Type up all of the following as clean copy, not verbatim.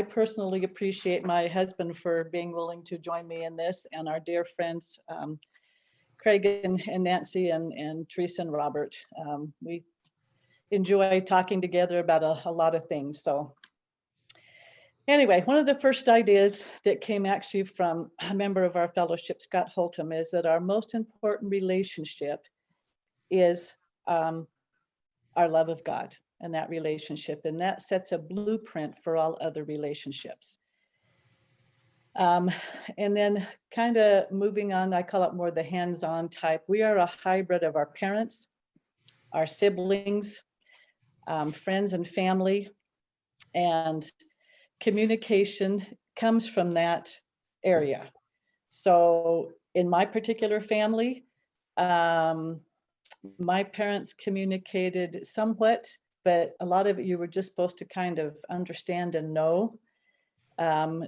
personally appreciate my husband for being willing to join me in this, and our dear friends, Craig and Nancy and Teresa and Robert. We enjoy talking together about a lot of things. So anyway, one of the first ideas that came actually from a member of our fellowship, Scott Holtum, is that our most important relationship is our love of God and that relationship, and that sets a blueprint for all other relationships. And then kind of moving on, I call it more the hands-on type. We are a hybrid of our parents, our siblings, friends and family, and communication comes from that area. So in my particular family, my parents communicated somewhat, but a lot of it you were just supposed to kind of understand and know.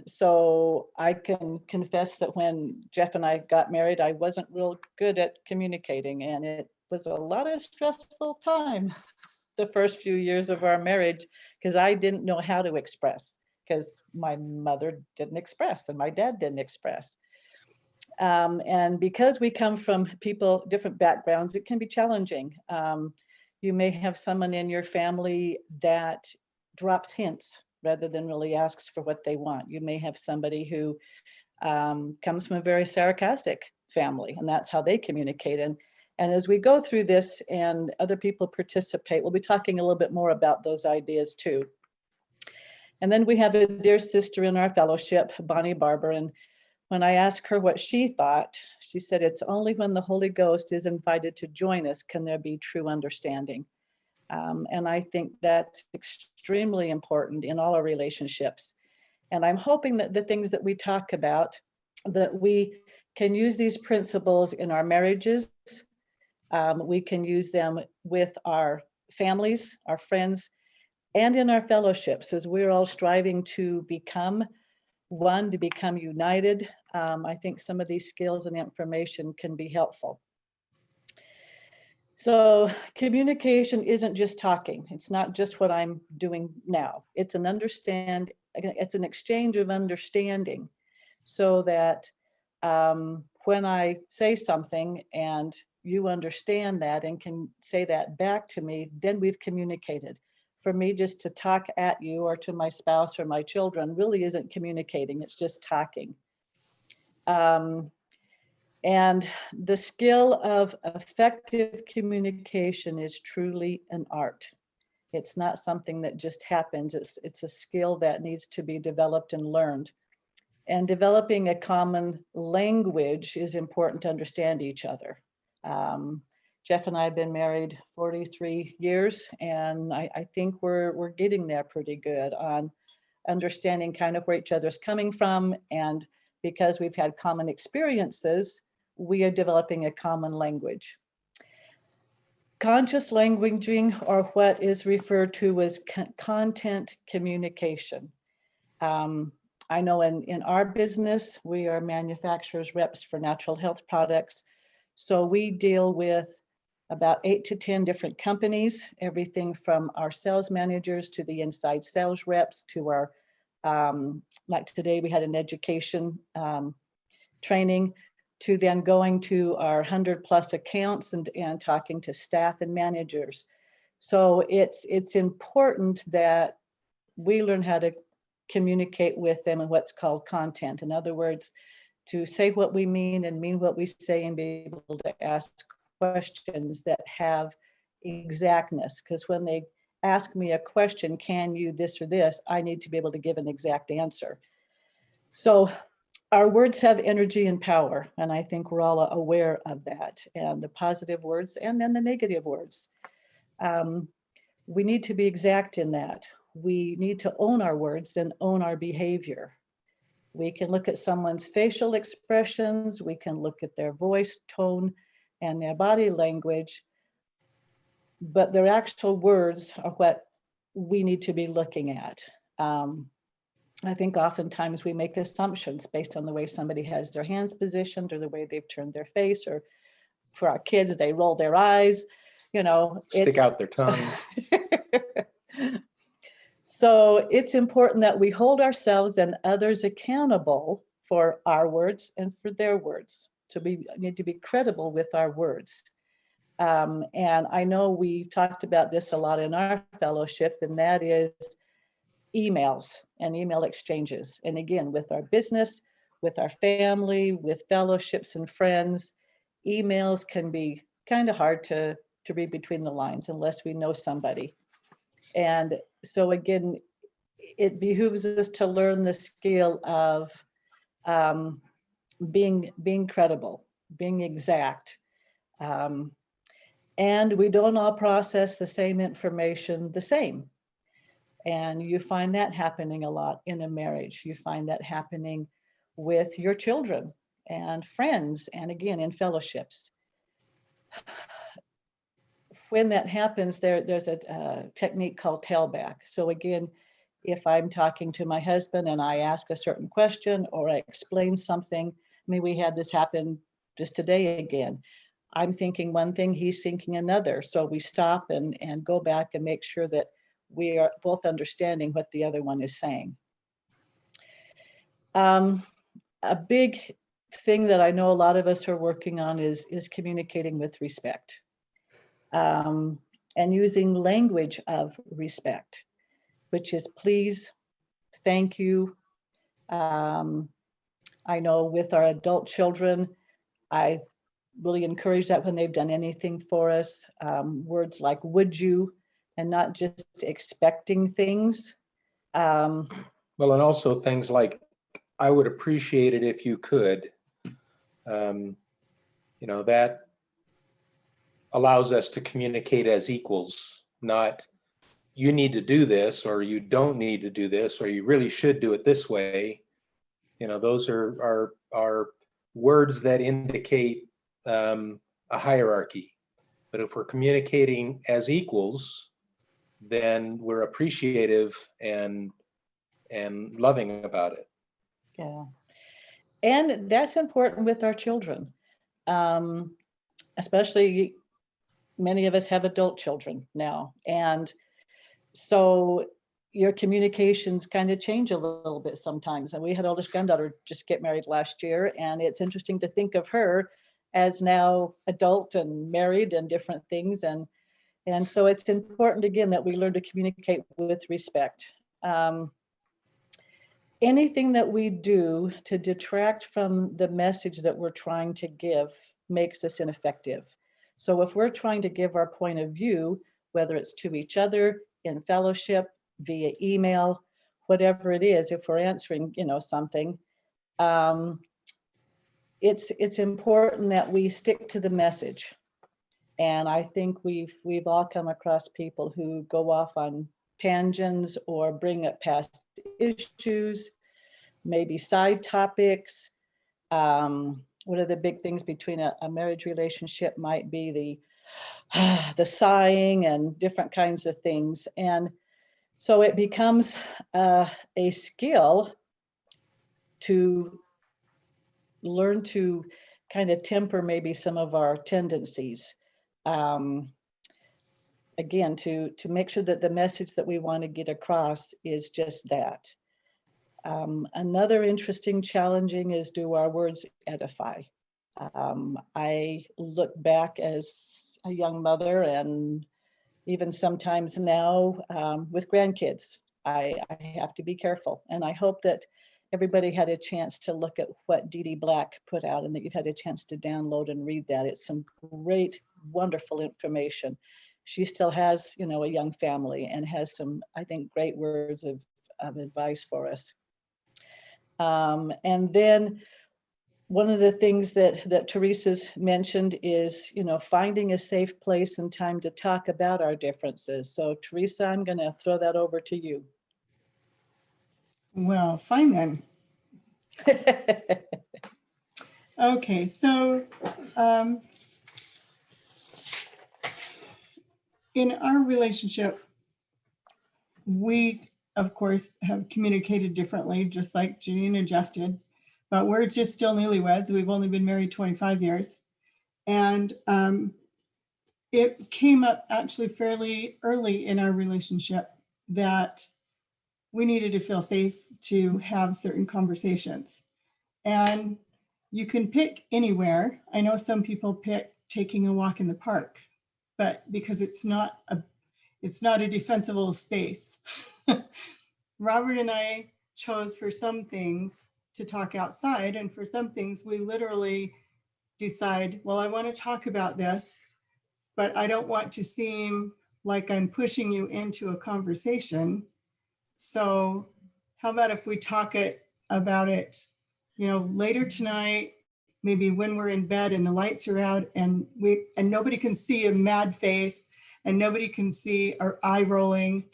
So I can confess that when Jeff and I got married, I wasn't real good at communicating, and it was a lot of stressful time the first few years of our marriage, because I didn't know how to express, because my mother didn't express and my dad didn't express. And because we come from different backgrounds, it can be challenging. You may have someone in your family that drops hints rather than really asks for what they want. You may have somebody who comes from a very sarcastic family, and that's how they communicate. And as we go through this and other people participate, we'll be talking a little bit more about those ideas too. And then we have a dear sister in our fellowship, Bonnie Barber, and when I asked her what she thought, she said, it's only when the Holy Ghost is invited to join us can there be true understanding. And I think that's extremely important in all our relationships. And I'm hoping that the things that we talk about, that we can use these principles in our marriages. We can use them with our families, our friends, and in our fellowships, as we're all striving to become one, to become united. I think some of these skills and information can be helpful. So communication isn't just talking. It's not just what I'm doing now. It's an exchange of understanding, so that when I say something and you understand that and can say that back to me, then we've communicated. For me, just to talk at you or to my spouse or my children really isn't communicating. It's just talking. And the skill of effective communication is truly an art. It's not something that just happens. It's a skill that needs to be developed and learned. And developing a common language is important to understand each other. Jeff and I have been married 43 years, and I think we're getting there pretty good on understanding kind of where each other's coming from. And because we've had common experiences, we are developing a common language. Conscious languaging, or what is referred to as content communication. I know in our business, we are manufacturers reps for natural health products. So we deal with about 8 to 10 different companies, everything from our sales managers to the inside sales reps to our, like today we had an education training, to then going to our 100+ accounts and talking to staff and managers. So it's important that we learn how to communicate with them in what's called content. In other words, to say what we mean and mean what we say, and be able to ask questions that have exactness. Because when they ask me a question, can you this or this, I need to be able to give an exact answer. So our words have energy and power, and I think we're all aware of that, and the positive words and then the negative words. We need to be exact in that. We need to own our words and own our behavior. We can look at someone's facial expressions, we can look at their voice tone and their body language, but their actual words are what we need to be looking at. I think oftentimes we make assumptions based on the way somebody has their hands positioned or the way they've turned their face, or for our kids, they roll their eyes, stick out their tongue. So it's important that we hold ourselves and others accountable for our words and for their words. So we need to be credible with our words. And I know we've talked about this a lot in our fellowship, and that is emails and email exchanges. And again, with our business, with our family, with fellowships and friends, emails can be kind of hard to read between the lines unless we know somebody. And so again, it behooves us to learn the skill of being credible, being exact. And we don't all process the same information the same. And you find that happening a lot in a marriage. You find that happening with your children and friends, and again, in fellowships. When that happens, there's a technique called tailback. So again, if I'm talking to my husband and I ask a certain question or I explain something, I mean, we had this happen just today again. I'm thinking one thing, he's thinking another. So we stop and go back and make sure that we are both understanding what the other one is saying. A big thing that I know a lot of us are working on is communicating with respect, and using language of respect, which is please, thank you. I know with our adult children, I really encourage that when they've done anything for us, words like would you, and not just expecting things. Well, and also things like, I would appreciate it if you could. You know, that allows us to communicate as equals, not you need to do this, or you don't need to do this, or you really should do it this way. You know, those are words that indicate a hierarchy. But if we're communicating as equals, then we're appreciative and loving about it. Yeah. And that's important with our children. Especially many of us have adult children now. And so your communications kind of change a little bit sometimes. And we had oldest granddaughter just get married last year. And it's interesting to think of her as now adult and married and different things. And so it's important, again, that we learn to communicate with respect. Anything that we do to detract from the message that we're trying to give makes us ineffective. So if we're trying to give our point of view, whether it's to each other, in fellowship, via email, whatever it is, if we're answering, something, it's important that we stick to the message. And I think we've all come across people who go off on tangents or bring up past issues, maybe side topics. One of the big things between a marriage relationship might be the sighing and different kinds of things. And so it becomes a skill to learn to kind of temper maybe some of our tendencies. Again, to make sure that the message that we want to get across is just that. Another interesting challenging is, do our words edify? I look back as a young mother, and even sometimes now with grandkids, I have to be careful. And I hope that everybody had a chance to look at what Dee Dee Black put out, and that you've had a chance to download and read that. It's some great, wonderful information. She still has, a young family, and has some, I think, great words of advice for us. And then one of the things that Teresa's mentioned is, finding a safe place and time to talk about our differences. So Teresa, I'm going to throw that over to you. Well, fine then. Okay, so in our relationship, we, of course, have communicated differently, just like Janine and Jeff did, but we're just still newlyweds. We've only been married 25 years. And it came up actually fairly early in our relationship that we needed to feel safe to have certain conversations. And you can pick anywhere. I know some people pick taking a walk in the park, but because it's not a defensible space. Robert and I chose for some things to talk outside, and for some things we literally decide, well, I want to talk about this, but I don't want to seem like I'm pushing you into a conversation. So how about if we talk about it, later tonight, maybe when we're in bed and the lights are out and nobody can see a mad face and nobody can see our eye rolling.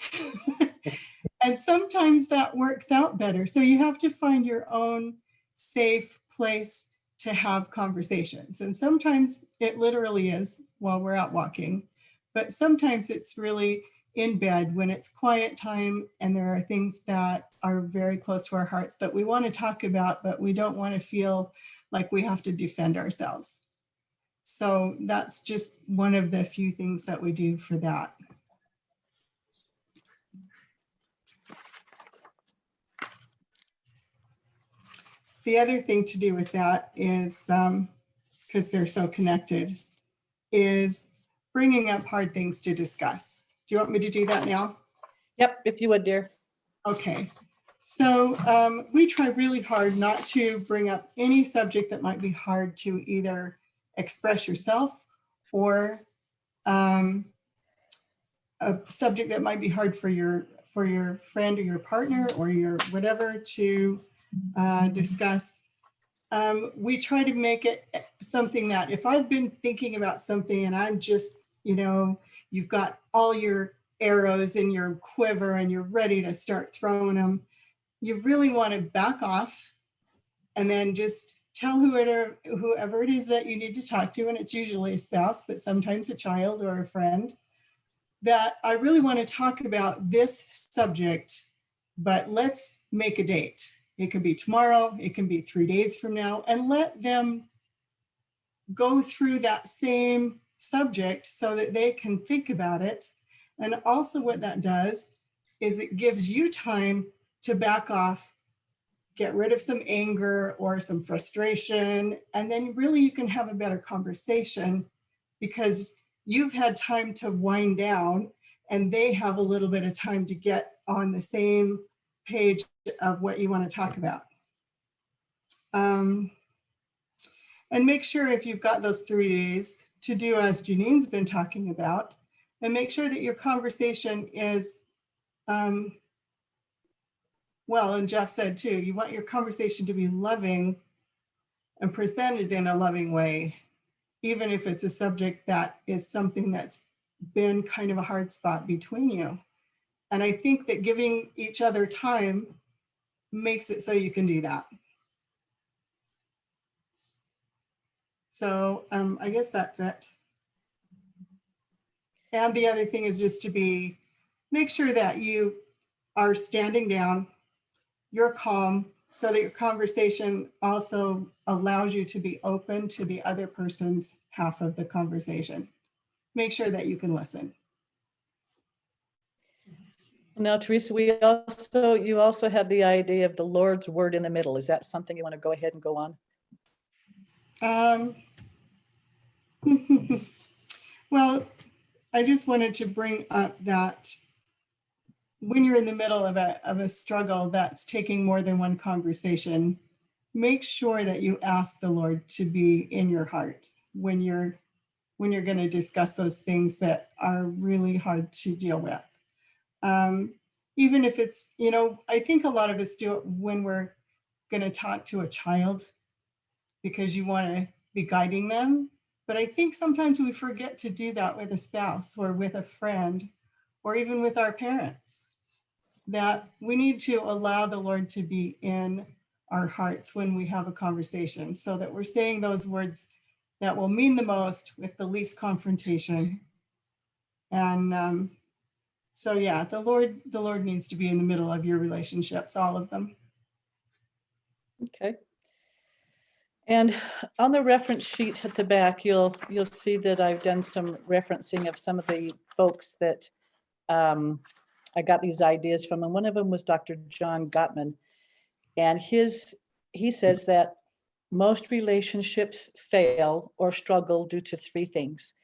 And sometimes that works out better. So you have to find your own safe place to have conversations. And sometimes it literally is while we're out walking, but sometimes it's really in bed when it's quiet time and there are things that are very close to our hearts that we want to talk about, but we don't want to feel like we have to defend ourselves. So that's just one of the few things that we do for that. The other thing to do with that is, because they're so connected, is bringing up hard things to discuss. Do you want me to do that now? Yep, if you would, dear. Okay. So we try really hard not to bring up any subject that might be hard to either express yourself or a subject that might be hard for your friend or your partner or your whatever to discuss. We try to make it something that if I've been thinking about something and I'm just, you've got all your arrows in your quiver and you're ready to start throwing them, you really want to back off and then just tell whoever it is that you need to talk to, and it's usually a spouse, but sometimes a child or a friend, that I really want to talk about this subject, but let's make a date. It can be tomorrow, it can be 3 days from now, and let them go through that same subject so that they can think about it. And also what that does is it gives you time to back off, get rid of some anger or some frustration, and then really you can have a better conversation because you've had time to wind down and they have a little bit of time to get on the same page of what you want to talk about. And make sure if you've got those 3 days to do as Janine's been talking about, and make sure that your conversation is, well, and Jeff said too, you want your conversation to be loving and presented in a loving way, even if it's a subject that is something that's been kind of a hard spot between you. And I think that giving each other time makes it so you can do that. So I guess that's it. And the other thing is just to make sure that you are standing down, you're calm, so that your conversation also allows you to be open to the other person's half of the conversation. Make sure that you can listen. Now, Teresa, you also had the idea of the Lord's word in the middle. Is that something you want to go ahead and go on? Well, I just wanted to bring up that when you're in the middle of a struggle that's taking more than one conversation, make sure that you ask the Lord to be in your heart when you're going to discuss those things that are really hard to deal with. Even if it's, I think a lot of us do it when we're going to talk to a child because you want to be guiding them. But I think sometimes we forget to do that with a spouse or with a friend or even with our parents, that we need to allow the Lord to be in our hearts when we have a conversation so that we're saying those words that will mean the most with the least confrontation. And so, yeah, the Lord needs to be in the middle of your relationships, all of them. Okay. And on the reference sheet at the back, you'll see that I've done some referencing of some of the folks that I I got these ideas from, and one of them was Dr. John Gottman. And he says that most relationships fail or struggle due to three things: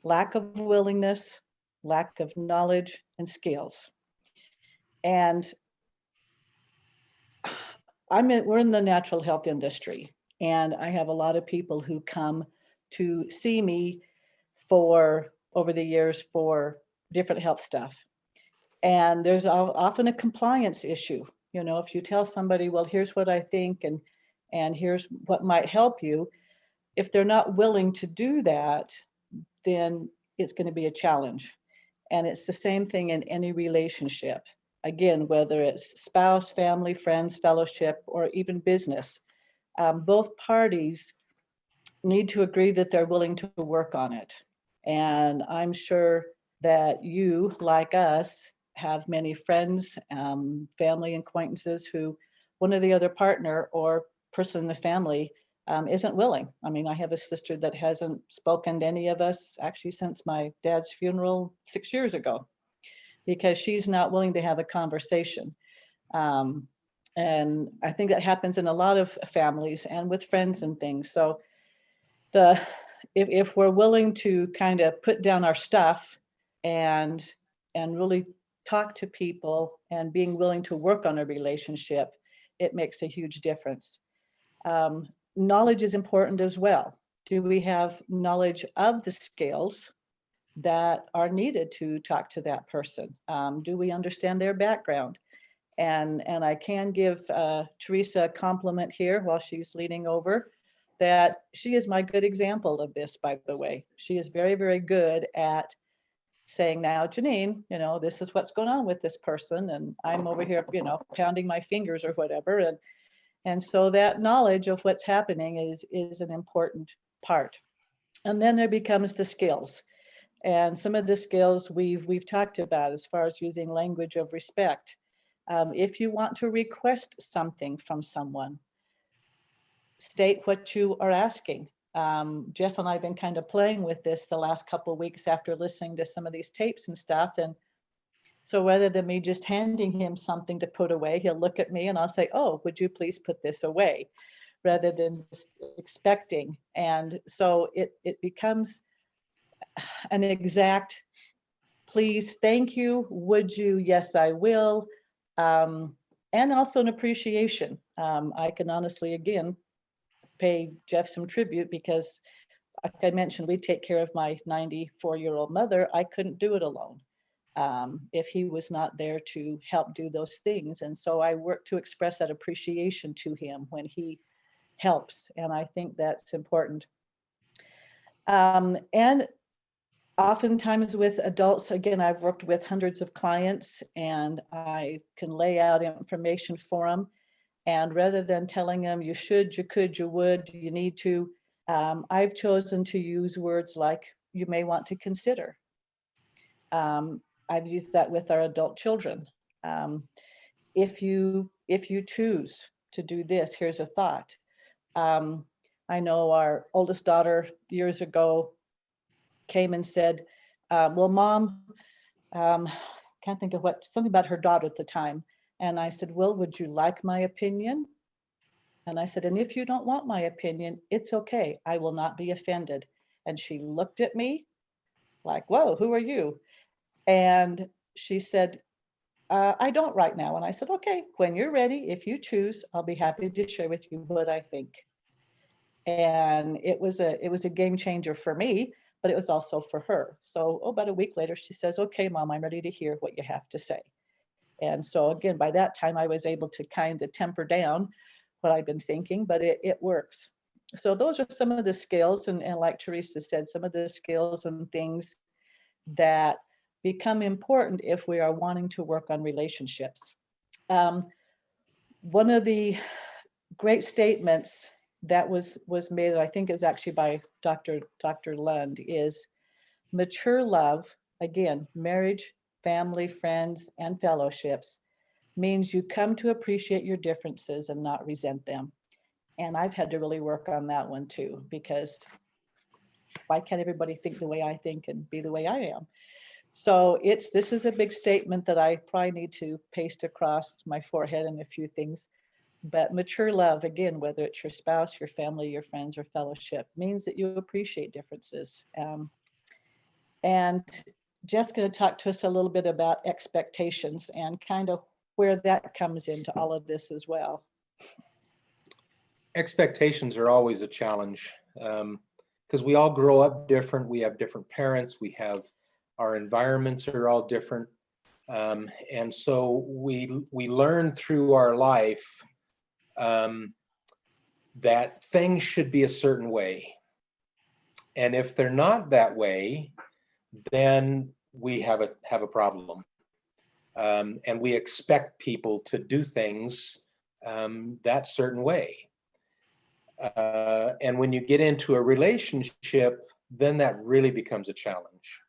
lack of willingness, lack of knowledge, and skills. And we're in the natural health industry, and I have a lot of people who come to see me over the years for different health stuff. And there's often a compliance issue. You know, if you tell somebody, well, here's what I think, and here's what might help you, if they're not willing to do that, then it's going to be a challenge. And it's the same thing in any relationship. Again, whether it's spouse, family, friends, fellowship, or even business, both parties need to agree that they're willing to work on it. And I'm sure that you, like us, have many friends, family acquaintances who one or the other partner or person in the family isn't willing. I mean, I have a sister that hasn't spoken to any of us actually since my dad's funeral 6 years ago, because she's not willing to have a conversation. And I think that happens in a lot of families and with friends and things. So if we're willing to kind of put down our stuff and really talk to people and being willing to work on a relationship, it makes a huge difference. Knowledge is important as well. Do we have knowledge of the skills that are needed to talk to that person? Do we understand their background? And I can give Teresa a compliment here while she's leaning over, that she is my good example of this, by the way. She is very, very good at saying, now, Janine, you know, this is what's going on with this person. And I'm over here, you know, pounding my fingers or whatever. And so that knowledge of what's happening is an important part. And then there becomes the skills. And some of the skills we've talked about as far as using language of respect. If you want to request something from someone, state what you are asking. Jeff and I have been kind of playing with this the last couple of weeks after listening to some of these tapes and stuff. And so rather than me just handing him something to put away, he'll look at me and I'll say, oh, would you please put this away? Rather than just expecting. And so it becomes an exact, please, thank you, would you, yes, I will. And also an appreciation. I can honestly, again, pay Jeff some tribute because, like I mentioned, we take care of my 94-year-old mother. I couldn't do it alone if he was not there to help do those things. And so I work to express that appreciation to him when he helps. And I think that's important. And oftentimes with adults, again, I've worked with hundreds of clients and I can lay out information for them. And rather than telling them you should, you could, you would, you need to, I've chosen to use words like you may want to consider. I've used that with our adult children. If you choose to do this, here's a thought. I know our oldest daughter years ago came and said, well, Mom, can't think of something about her daughter at the time. And I said, well, would you like my opinion? And I said, and if you don't want my opinion, it's okay. I will not be offended. And she looked at me like, whoa, who are you? And she said, I don't right now. And I said, okay, when you're ready, if you choose, I'll be happy to share with you what I think. And it was a game changer for me, but it was also for her. So about a week later, she says, okay, Mom, I'm ready to hear what you have to say. And so again, by that time, I was able to kind of temper down what I've been thinking, but it works. So those are some of the skills. And like Teresa said, some of the skills and things that become important if we are wanting to work on relationships. One of the great statements that was made, I think is actually by Dr. Lund, is mature love, again, marriage, family, friends, and fellowships, means you come to appreciate your differences and not resent them. And I've had to really work on that one too, because why can't everybody think the way I think and be the way I am? So this is a big statement that I probably need to paste across my forehead and a few things. But mature love, again, whether it's your spouse, your family, your friends, or fellowship, means that you appreciate differences. And Jeff's going to talk to us a little bit about expectations and kind of where that comes into all of this as well. Expectations are always a challenge because we all grow up different. We have different parents. Our environments are all different. And so we learn through our life that things should be a certain way. And if they're not that way, then we have a problem. And we expect people to do things that certain way. And when you get into a relationship, then that really becomes a challenge.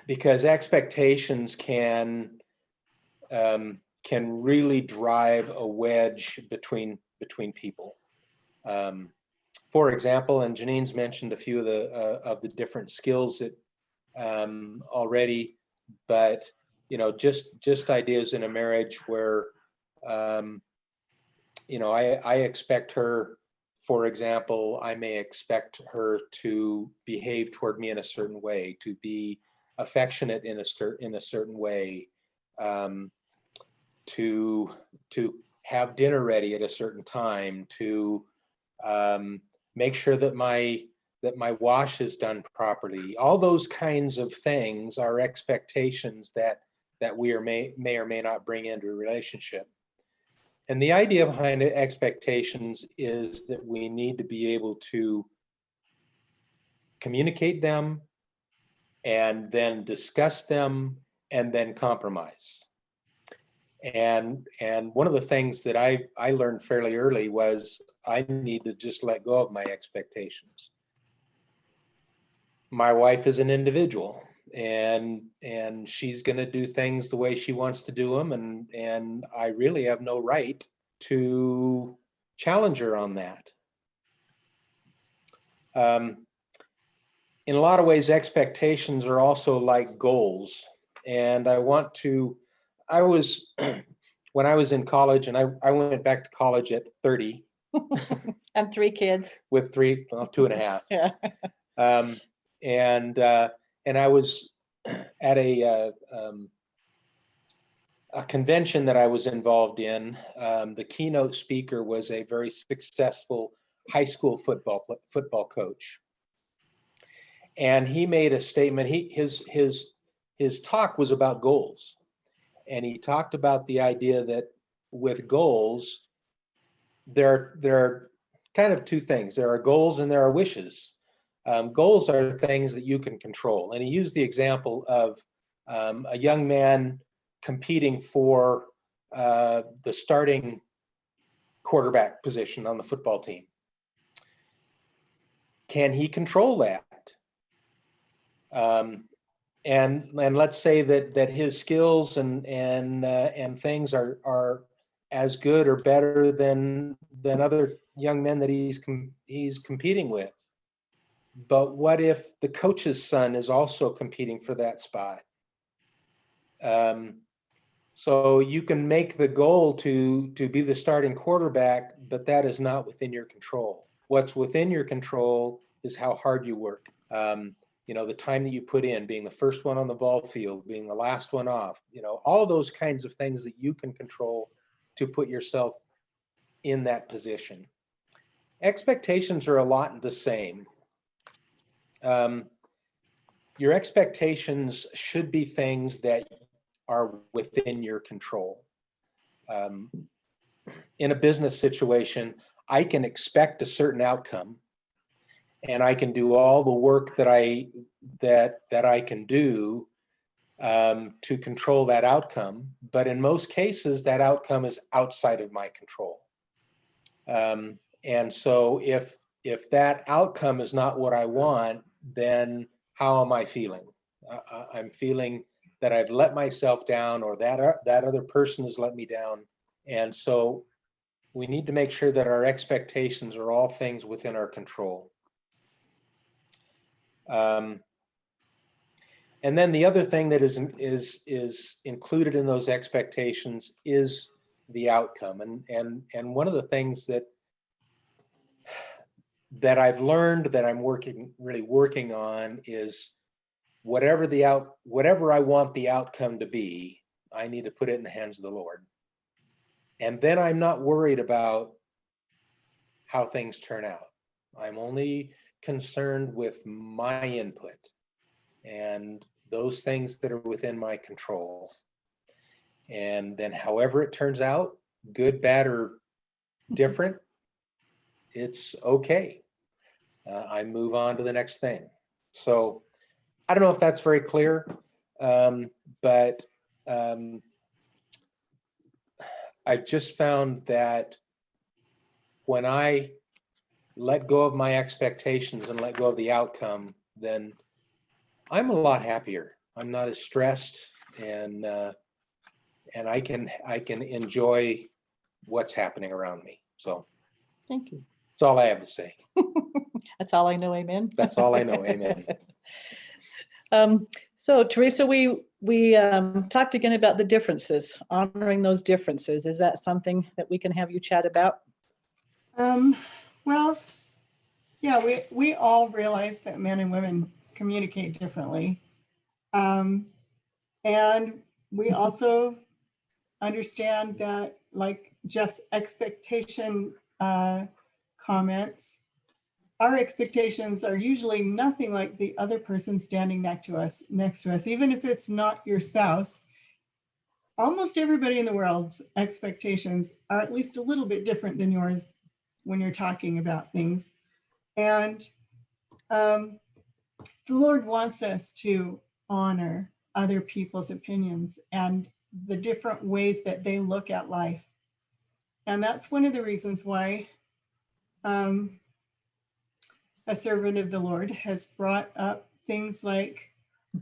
Because expectations can really drive a wedge between people. For example, and Janine's mentioned a few of the different skills that already, but just ideas in a marriage where I expect her, for example, I may expect her to behave toward me in a certain way, to be affectionate in a certain way, to have dinner ready at a certain time, to make sure that my wash is done properly. All those kinds of things are expectations that we may or may not bring into a relationship. And the idea behind expectations is that we need to be able to communicate them and then discuss them and then compromise. And one of the things that I learned fairly early was I need to just let go of my expectations. My wife is an individual, and she's going to do things the way she wants to do them, and I really have no right to challenge her on that. In a lot of ways, expectations are also like goals, and when I was in college, and I went back to college at 30. And 3 kids. With 2.5. Yeah. And I was at a convention that I was involved in. The keynote speaker was a very successful high school football coach, and he made a statement. His talk was about goals, and he talked about the idea that with goals, there are kind of two things. There are goals and there are wishes. Goals are things that you can control. And he used the example of a young man competing for the starting quarterback position on the football team. Can he control that? And let's say that his skills and things are as good or better than other young men that he's competing with. But what if the coach's son is also competing for that spot? So you can make the goal to be the starting quarterback, but that is not within your control. What's within your control is how hard you work. The time that you put in, being the first one on the ball field, being the last one off, all of those kinds of things that you can control to put yourself in that position. Expectations are a lot the same. Your expectations should be things that are within your control. In a business situation, I can expect a certain outcome, and I can do all the work that I can do to control that outcome. But in most cases, that outcome is outside of my control. And so if that outcome is not what I want, then how am I feeling? I'm feeling that I've let myself down, or that other person has let me down. And so we need to make sure that our expectations are all things within our control. And then the other thing that is included in those expectations is the outcome. And one of the things that I've learned, that I'm really working on, is whatever I want the outcome to be, I need to put it in the hands of the Lord. And then I'm not worried about how things turn out. I'm only concerned with my input and those things that are within my control. And then however it turns out, good, bad, or different, it's okay. I move on to the next thing. So I don't know if that's very clear, but I've just found that when I let go of my expectations and let go of the outcome, then I'm a lot happier. I'm not as stressed, and I can enjoy what's happening around me. So Thank you. that's all I have to say. That's all I know. Amen. That's all I know. Amen. So Teresa, we talked again about the differences, honoring those differences. Is that something that we can have you chat about? Well, yeah, we all realize that men and women communicate differently. And we also understand that, like Jeff's expectation comments, our expectations are usually nothing like the other person standing next to us, even if it's not your spouse. Almost everybody in the world's expectations are at least a little bit different than yours when you're talking about things. And the Lord wants us to honor other people's opinions and the different ways that they look at life. And that's one of the reasons why a servant of the Lord has brought up things like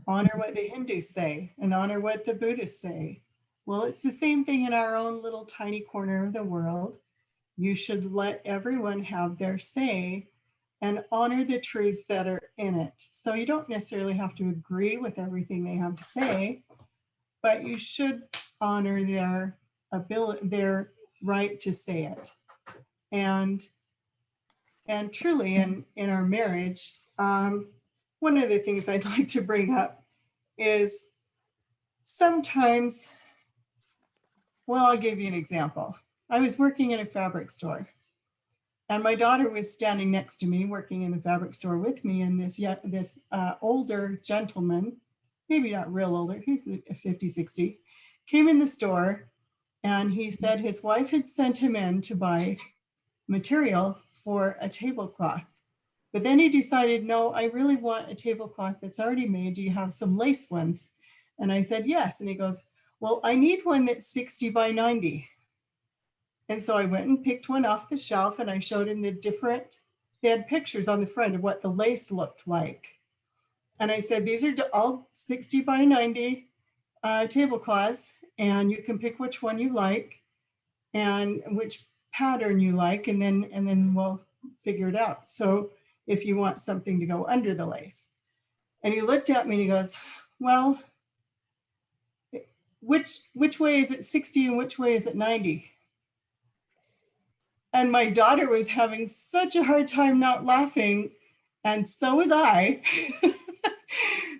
honor what the Hindus say and honor what the Buddhists say. Well, it's the same thing in our own little tiny corner of the world. You should let everyone have their say and honor the truths that are in it. So you don't necessarily have to agree with everything they have to say, but you should honor their ability, their right to say it. And truly in our marriage, one of the things I'd like to bring up is sometimes, well, I'll give you an example. I was working in a fabric store, and my daughter was standing next to me working in the fabric store with me, and this older gentleman, maybe not real older, he's 50, 60, came in the store, and he said his wife had sent him in to buy material for a tablecloth. But then he decided, no, I really want a tablecloth that's already made. Do you have some lace ones? And I said, yes. And he goes, well, I need one that's 60 by 90. And so I went and picked one off the shelf, and I showed him they had pictures on the front of what the lace looked like. And I said, these are all 60 by 90 tablecloths, and you can pick which one you like and which pattern you like, and then we'll figure it out. So if you want something to go under the lace. And he looked at me and he goes, well, which way is it 60 and which way is it 90? And my daughter was having such a hard time not laughing, and so was I,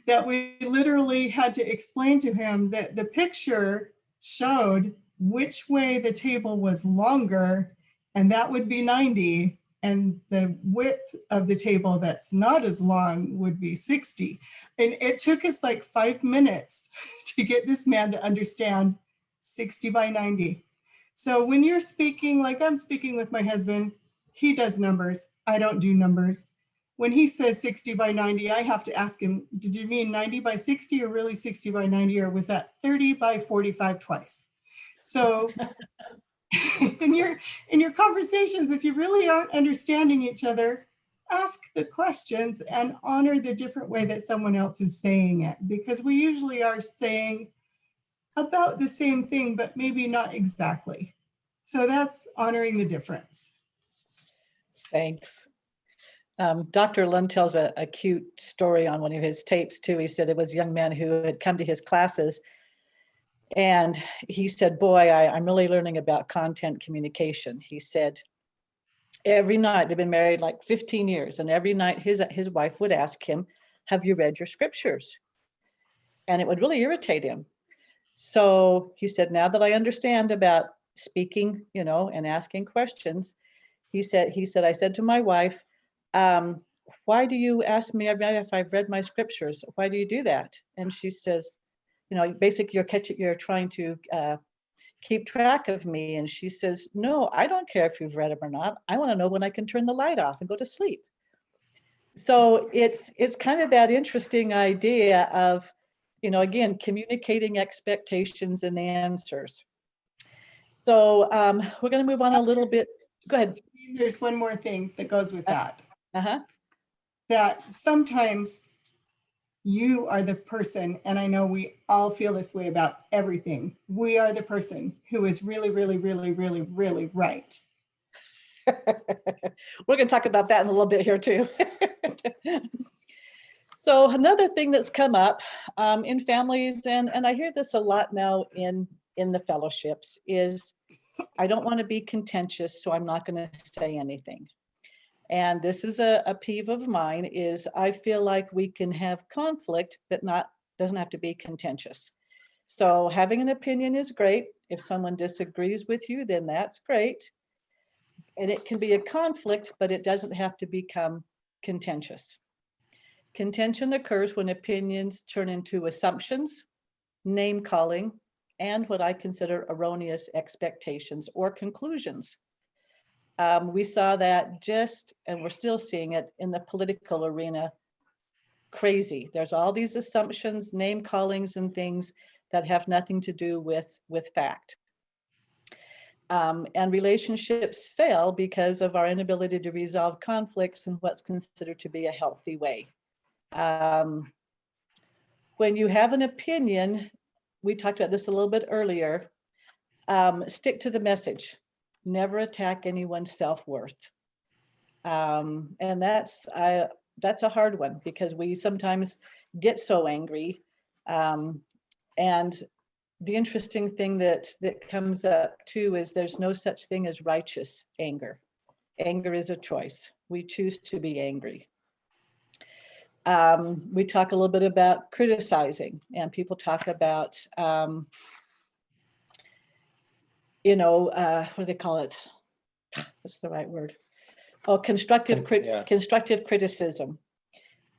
that we literally had to explain to him that the picture showed which way the table was longer, and that would be 90, and the width of the table that's not as long would be 60. And it took us like 5 minutes to get this man to understand 60 by 90. So when you're speaking, like I'm speaking with my husband, he does numbers. I don't do numbers. When he says 60 by 90, I have to ask him, did you mean 90 by 60 or really 60 by 90, or was that 30 by 45 twice? So in your conversations, if you really aren't understanding each other, ask the questions and honor the different way that someone else is saying it, because we usually are saying about the same thing, but maybe not exactly. So that's honoring the difference. Thanks. Dr. Lund tells a cute story on one of his tapes too. He said it was a young man who had come to his classes, and he said, boy, I'm really learning about content communication. He said, every night, they've been married like 15 years, and every night his wife would ask him, have you read your scriptures? And it would really irritate him. So he said, now that I understand about speaking, and asking questions, he said, I said to my wife, why do you ask me if I've read my scriptures? Why do you do that? And she says, basically you're trying to keep track of me. And she says, no, I don't care if you've read them or not. I want to know when I can turn the light off and go to sleep. So it's kind of that interesting idea of, again, communicating expectations and answers. So we're going to move on a little bit. Go ahead. There's one more thing that goes with that. Uh-huh. That sometimes you are the person, and I know we all feel this way about everything. We are the person who is really, really, really, really, really right. We're going to talk about that in a little bit here too. So another thing that's come up in families, and I hear this a lot now in the fellowships, is I don't want to be contentious, so I'm not going to say anything. And this is a peeve of mine, is I feel like we can have conflict, but doesn't have to be contentious. So having an opinion is great. If someone disagrees with you, then that's great. And it can be a conflict, but it doesn't have to become contentious. Contention occurs when opinions turn into assumptions, name calling, and what I consider erroneous expectations or conclusions. We saw that and we're still seeing it in the political arena. Crazy. There's all these assumptions, name callings, and things that have nothing to do with fact. And relationships fail because of our inability to resolve conflicts in what's considered to be a healthy way. When you have an opinion, we talked about this a little bit earlier, stick to the message. Never attack anyone's self-worth. And that's a hard one, because we sometimes get so angry. And the interesting thing that comes up too is there's no such thing as righteous anger. Anger is a choice. We choose to be angry. We talk a little bit about criticizing, and people talk about, what do they call it? What's the right word? Oh, constructive criticism,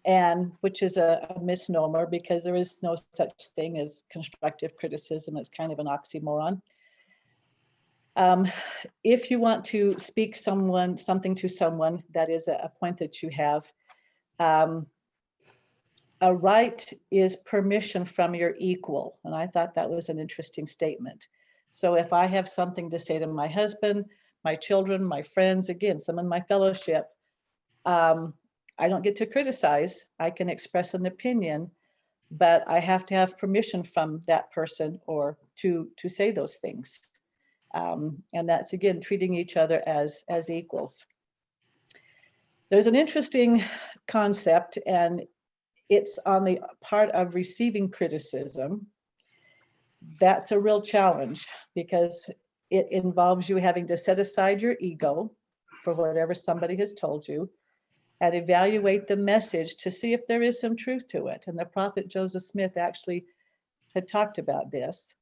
and which is a misnomer, because there is no such thing as constructive criticism. It's kind of an oxymoron. If you want to speak something to someone, that is a point that you have. A right is permission from your equal, and I thought that was an interesting statement. So if I have something to say to my husband, my children, my friends, again, some in my fellowship, I don't get to criticize. I can express an opinion, but I have to have permission from that person or to say those things. And that's, again, treating each other as equals. There's an interesting concept, and it's on the part of receiving criticism. That's a real challenge, because it involves you having to set aside your ego for whatever somebody has told you and evaluate the message to see if there is some truth to it. And the prophet Joseph Smith actually had talked about this.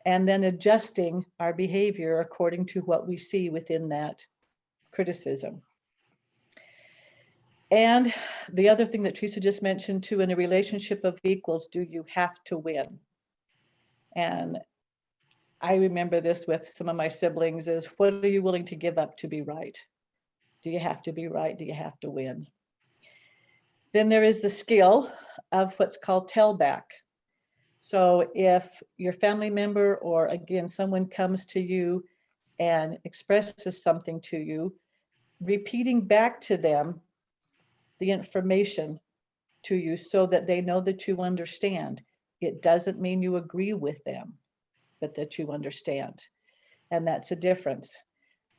And then adjusting our behavior according to what we see within that criticism. And the other thing that Teresa just mentioned too, in a relationship of equals, do you have to win? And I remember this with some of my siblings, is what are you willing to give up to be right? Do you have to be right? Do you have to win? Then there is the skill of what's called tailback. So if your family member, or again, someone comes to you and expresses something to you, repeating back to them the information to you so that they know that you understand. It doesn't mean you agree with them, but that you understand. And that's a difference.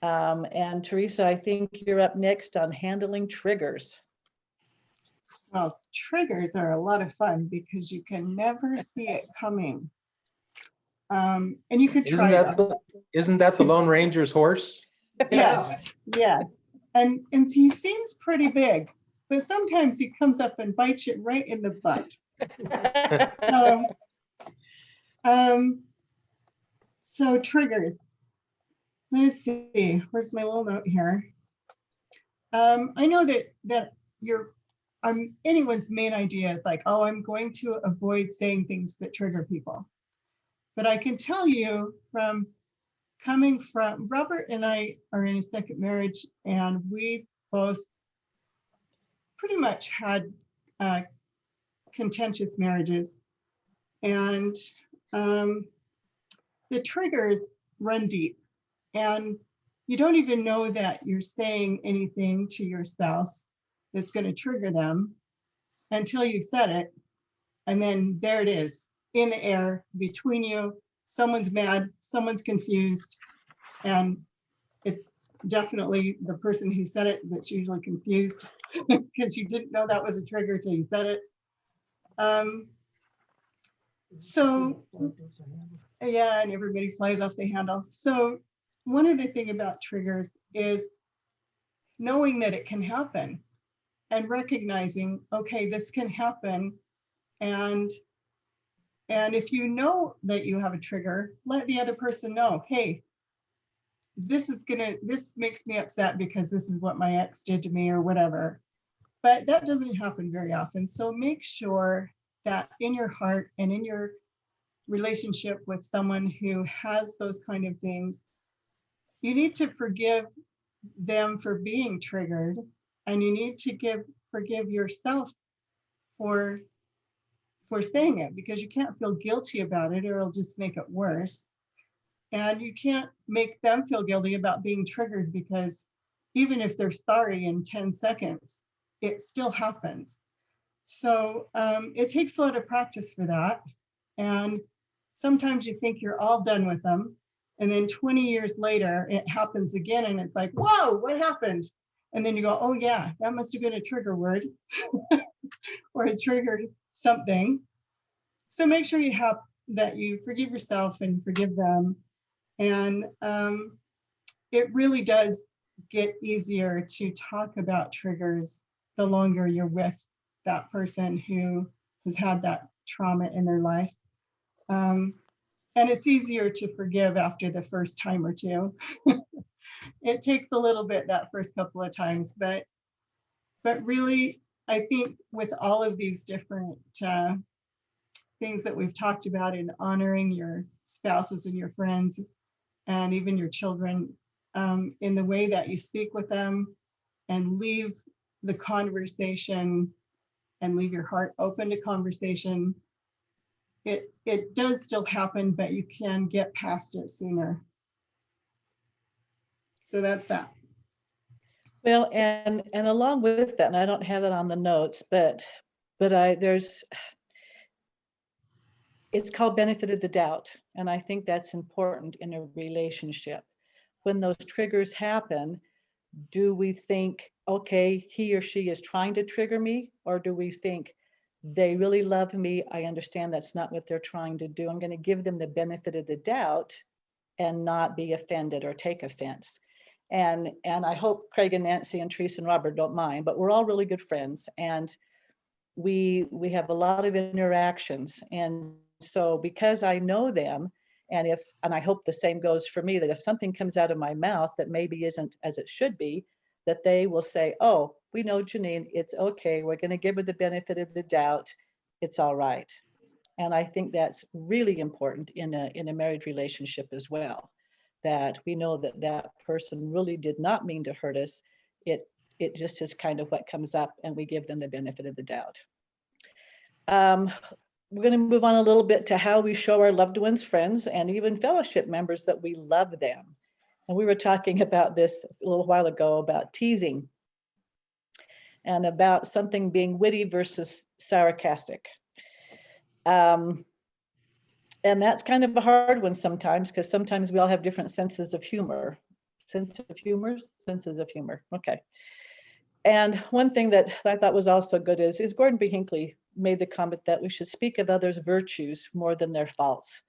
And Teresa, I think you're up next on handling triggers. Well, triggers are a lot of fun because you can never see it coming. And you could Isn't try that them. isn't that the Lone Ranger's horse? Yes, yes. And he seems pretty big, but sometimes he comes up and bites you right in the butt. So triggers. Let's see, where's my little note here? I know that anyone's main idea is like, oh, I'm going to avoid saying things that trigger people. But I can tell you from coming from, Robert and I are in a second marriage, and we both pretty much had contentious marriages. And the triggers run deep. And you don't even know that you're saying anything to your spouse that's going to trigger them until you said it. And then there it is in the air between you. Someone's mad, someone's confused. And it's definitely the person who said it that's usually confused because you didn't know that was a trigger till you said it. So yeah, and everybody flies off the handle. So one of the things about triggers is knowing that it can happen and recognizing, okay, this can happen. And if you know that you have a trigger, let the other person know, hey, this makes me upset because this is what my ex did to me or whatever. But that doesn't happen very often. So make sure that in your heart and in your relationship with someone who has those kind of things, you need to forgive them for being triggered, and you need to forgive yourself for saying it, because you can't feel guilty about it or it'll just make it worse. And you can't make them feel guilty about being triggered, because even if they're sorry in 10 seconds, it still happens. So it takes a lot of practice for that. And sometimes you think you're all done with them, and then 20 years later, it happens again, and it's like, whoa, what happened? And then you go, oh yeah, that must have been a trigger word or it triggered something. So make sure you forgive yourself and forgive them. And it really does get easier to talk about triggers the longer you're with that person who has had that trauma in their life. And it's easier to forgive after the first time or two. It takes a little bit that first couple of times, but really, I think with all of these different things that we've talked about in honoring your spouses and your friends and even your children, in the way that you speak with them and leave the conversation and leave your heart open to conversation, it does still happen, but you can get past it sooner. So that's that. Well, and along with that, and I don't have it on the notes, but it's called benefit of the doubt. And I think that's important in a relationship. When those triggers happen, do we think, okay, he or she is trying to trigger me? Or do we think they really love me? I understand that's not what they're trying to do. I'm going to give them the benefit of the doubt and not be offended or take offense. And I hope Craig and Nancy and Teresa and Robert don't mind, but we're all really good friends, and we have a lot of interactions. And so because I know them, and I hope the same goes for me, that if something comes out of my mouth that maybe isn't as it should be, that they will say, oh, we know Janine, it's okay. We're going to give her the benefit of the doubt. It's all right. And I think that's really important in a marriage relationship as well, that we know that that person really did not mean to hurt us. It just is kind of what comes up, and we give them the benefit of the doubt. We're going to move on a little bit to how we show our loved ones, friends, and even fellowship members that we love them. And we were talking about this a little while ago about teasing and about something being witty versus sarcastic. And that's kind of a hard one sometimes, because sometimes we all have different senses of humor. senses of humor. Okay. And one thing that I thought was also good is Gordon B. Hinckley made the comment that we should speak of others' virtues more than their faults.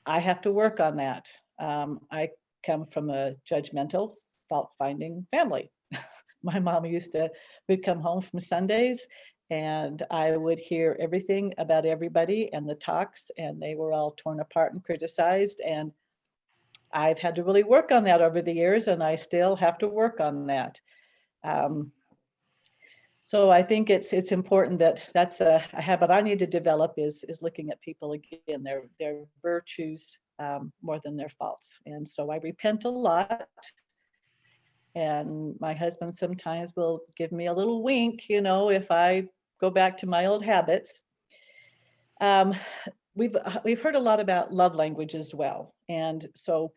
I have to work on that. I come from a judgmental, fault-finding family. My mom would come home from Sundays and I would hear everything about everybody and the talks, and they were all torn apart and criticized. And I've had to really work on that over the years, and I still have to work on that. So I think it's important that's a habit I need to develop is looking at people again, their virtues more than their faults. And so I repent a lot. And my husband sometimes will give me a little wink, if I go back to my old habits. We've heard a lot about love language as well. And so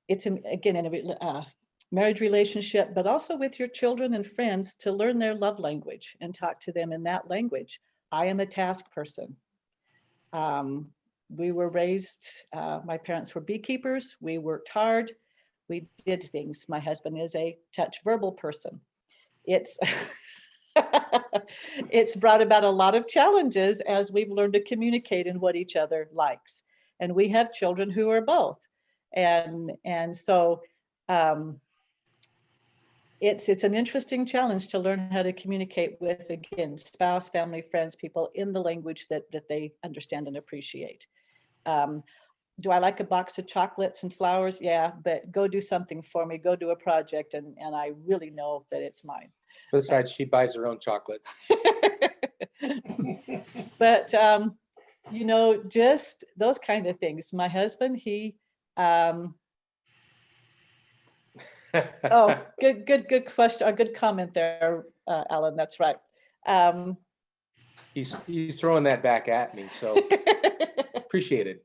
it's, again, in a marriage relationship, but also with your children and friends, to learn their love language and talk to them in that language. I am a task person. We were raised, my parents were beekeepers. We worked hard. We did things. My husband is a touch verbal person. It's it's brought about a lot of challenges as we've learned to communicate in what each other likes. And we have children who are both. And so it's an interesting challenge to learn how to communicate with, again, spouse, family, friends, people in the language that they understand and appreciate. Do I like a box of chocolates and flowers? Yeah, but go do something for me. Go do a project, and I really know that it's mine. Besides, she buys her own chocolate. But just those kind of things. My husband, he oh, good question, a good comment there, Alan. That's right. He's throwing that back at me, so appreciate it,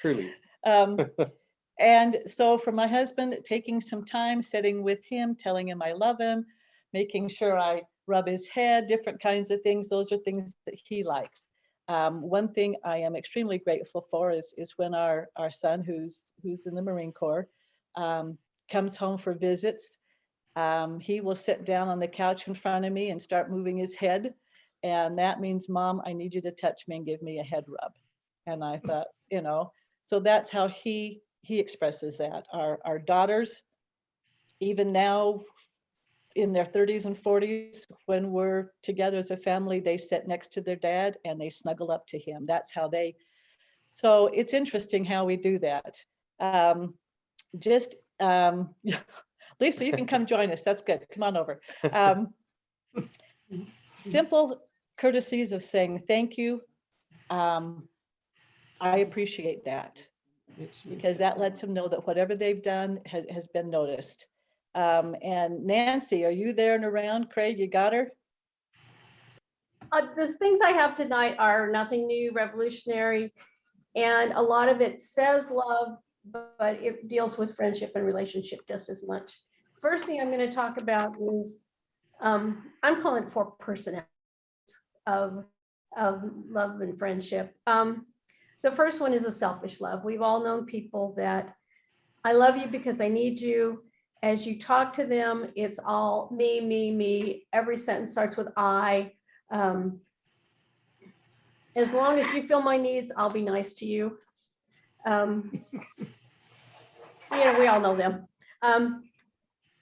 truly. And so for my husband, taking some time, sitting with him, telling him I love him, making sure I rub his head, different kinds of things. Those are things that he likes. One thing I am extremely grateful for is when our son, who's in the Marine Corps, comes home for visits. He will sit down on the couch in front of me and start moving his head. And that means, Mom, I need you to touch me and give me a head rub. And I thought, so that's how he expresses that. Our daughters, even now in their 30s and 40s, when we're together as a family, they sit next to their dad and they snuggle up to him. That's how so it's interesting how we do that. Lisa, you can come join us. That's good. Come on over. Simple courtesies of saying thank you. I appreciate that, because that lets them know that whatever they've done has been noticed. And Nancy, are you there and around? Craig, you got her? The things I have tonight are nothing new, revolutionary, and a lot of it says love, but it deals with friendship and relationship just as much. First thing I'm going to talk about is, I'm calling it 4 personalities of love and friendship. The first one is a selfish love. We've all known people that I love you because I need you. As you talk to them, it's all me, me, me. Every sentence starts with I. As long as you fill my needs, I'll be nice to you. We all know them. I'm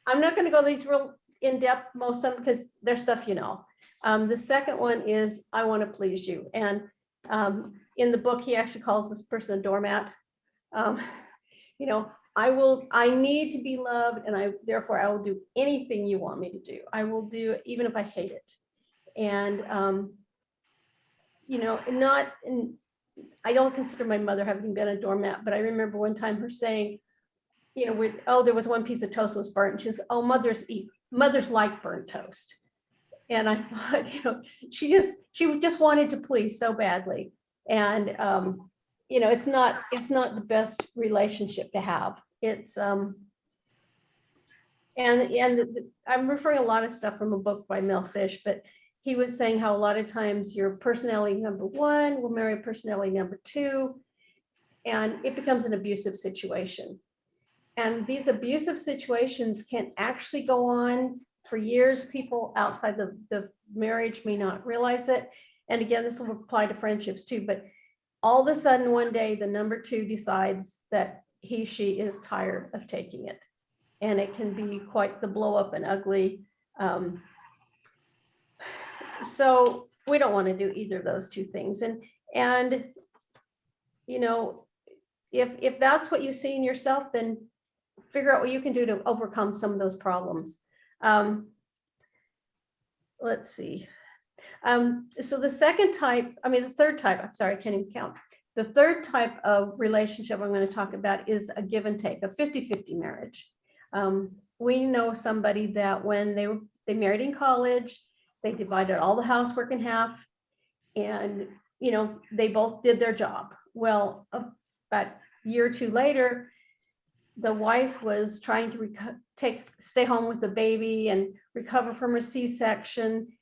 not going to go these real in depth, most of them, because they're stuff you know. The second one is I want to please you. And in the book, he actually calls this person a doormat. I need to be loved, and therefore I will do anything you want me to do. I will do it even if I hate it. And I don't consider my mother having been a doormat, but I remember one time her saying, there was one piece of toast was burnt. And she says, oh, mothers like burnt toast. And I thought, she just wanted to please so badly. And, it's not the best relationship to have. It's, and I'm referring a lot of stuff from a book by Mel Fish, but he was saying how a lot of times your personality number 1 will marry personality number 2, and it becomes an abusive situation. And these abusive situations can actually go on for years. People outside the marriage may not realize it. And again, this will apply to friendships too, but all of a sudden one day the number two decides that she is tired of taking it. And it can be quite the blow up and ugly. So we don't want to do either of those two things. And you know, if that's what you see in yourself, then figure out what you can do to overcome some of those problems. Let's see. So the third type, I'm sorry, I can't even count. The third type of relationship I'm going to talk about is a give and take, a 50-50 marriage. We know somebody that when they married in college, they divided all the housework in half, and you know, they both did their job. Well, about a year or two later, the wife was trying to stay home with the baby and recover from her C-section.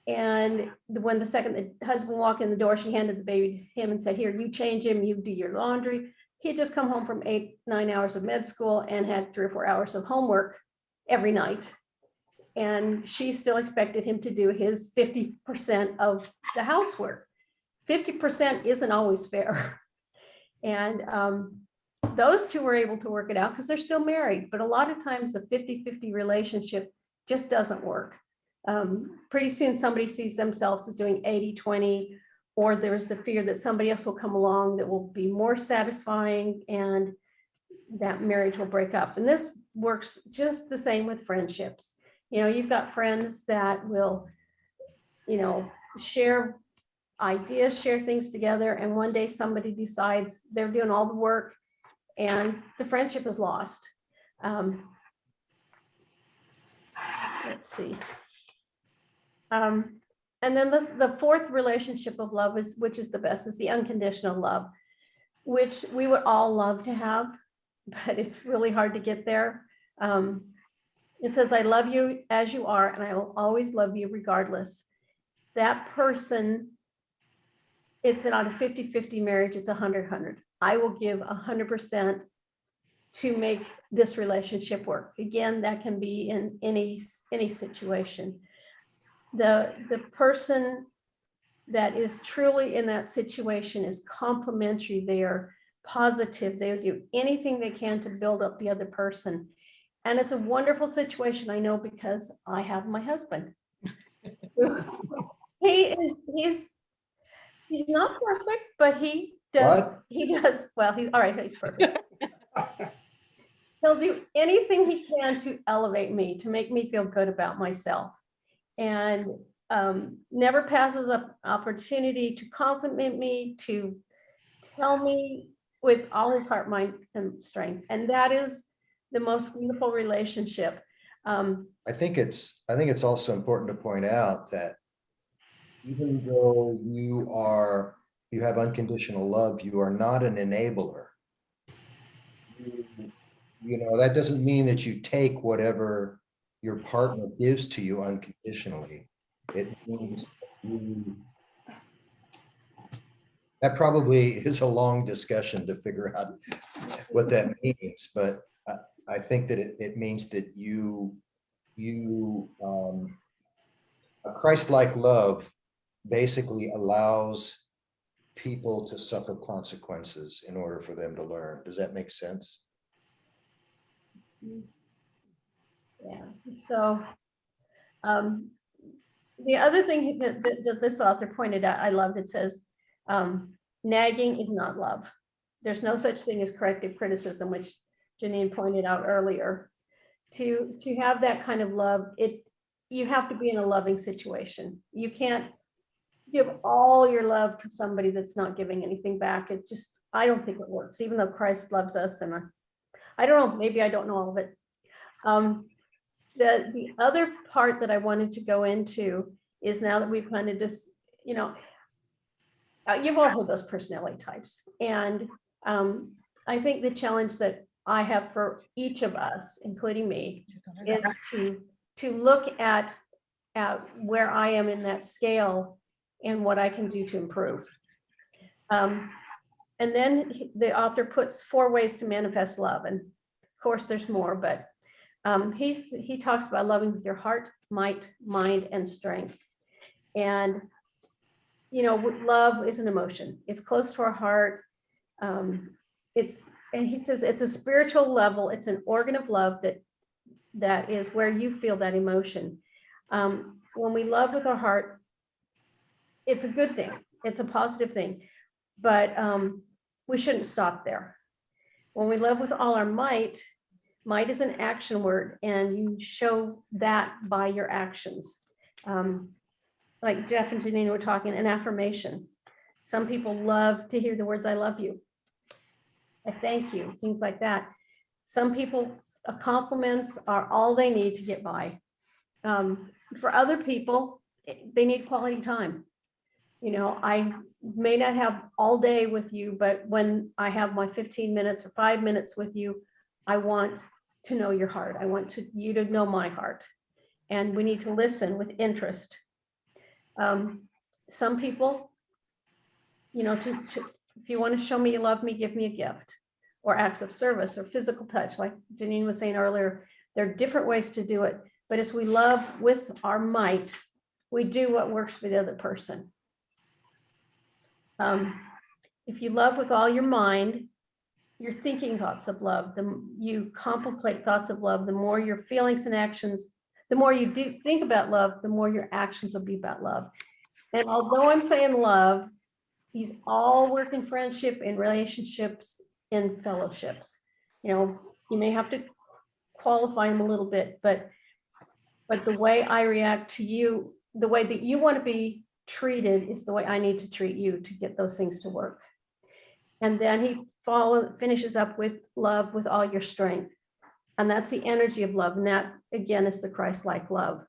And when the husband walked in the door, she handed the baby to him and said, "Here, you change him, you do your laundry." He had just come home from 8-9 hours of med school and had 3 or 4 hours of homework every night. And she still expected him to do his 50% of the housework. 50% isn't always fair. And those two were able to work it out because they're still married. But a lot of times a 50-50 relationship just doesn't work. Pretty soon somebody sees themselves as doing 80-20, or there's the fear that somebody else will come along that will be more satisfying, and that marriage will break up. And this works just the same with friendships. You know, you've got friends that will, you know, share ideas, share things together, and one day somebody decides they're doing all the work and the friendship is lost. Let's see. And then the fourth relationship of love which is the best, is the unconditional love, which we would all love to have, but it's really hard to get there. It says, "I love you as you are, and I will always love you regardless." That person, it's not a 50-50 marriage, it's 100-100. I will give 100% to make this relationship work. Again, that can be in any situation. The person that is truly in that situation is complimentary, they are positive, they'll do anything they can to build up the other person. And it's a wonderful situation, I know, because I have my husband. He's not perfect, but he does, well, he's all right, he's perfect. He'll do anything he can to elevate me, to make me feel good about myself, and never passes up opportunity to compliment me, to tell me with all his heart, mind, and strength. And that is the most beautiful relationship. I think it's also important to point out that even though you have unconditional love, you are not an enabler. You know, that doesn't mean that you take whatever your partner gives to you unconditionally. It means that probably is a long discussion to figure out what that means, but I think that it means that a Christ-like love basically allows people to suffer consequences in order for them to learn. Does that make sense? Yeah. So the other thing that this author pointed out, I loved, it says, nagging is not love. There's no such thing as corrective criticism, which Janine pointed out earlier. To have that kind of love, you have to be in a loving situation. You can't give all your love to somebody that's not giving anything back. I don't think it works, even though Christ loves us. And I don't know, maybe I don't know all of it. The other part that I wanted to go into is, now that we've kind of just, you know, you've all heard those personality types. And I think the challenge that I have for each of us, including me, is to look at where I am in that scale and what I can do to improve. And then the author puts 4 ways to manifest love. And course, there's more, but he talks about loving with your heart, might, mind, and strength. And, you know, love is an emotion. It's close to our heart. And he says it's a spiritual level. It's an organ of love that is where you feel that emotion. When we love with our heart, it's a good thing. It's a positive thing, but we shouldn't stop there. When we love with all our might is an action word, and you show that by your actions. Like Jeff and Janine were talking, an affirmation. Some people love to hear the words, I love you, I thank you, things like that. Some people, compliments are all they need to get by. For other people, they need quality time. You know, I may not have all day with you, but when I have my 15 minutes or 5 minutes with you, I want to know your heart. I want you to know my heart. And we need to listen with interest. Some people, you know, if you want to show me you love me, give me a gift, or acts of service or physical touch. Like Janine was saying earlier, there are different ways to do it. But as we love with our might, we do what works for the other person. If you love with all your mind, you're thinking thoughts of love. You contemplate thoughts of love, the more your feelings and actions, the more you do think about love, the more your actions will be about love. And although I'm saying love, these all work in friendship, in relationships, in fellowships. You know, you may have to qualify them a little bit, but the way I react to you, the way that you want to be treated is the way I need to treat you to get those things to work. And then he finishes up with love with all your strength. And that's the energy of love. And that, again, is the Christ-like love.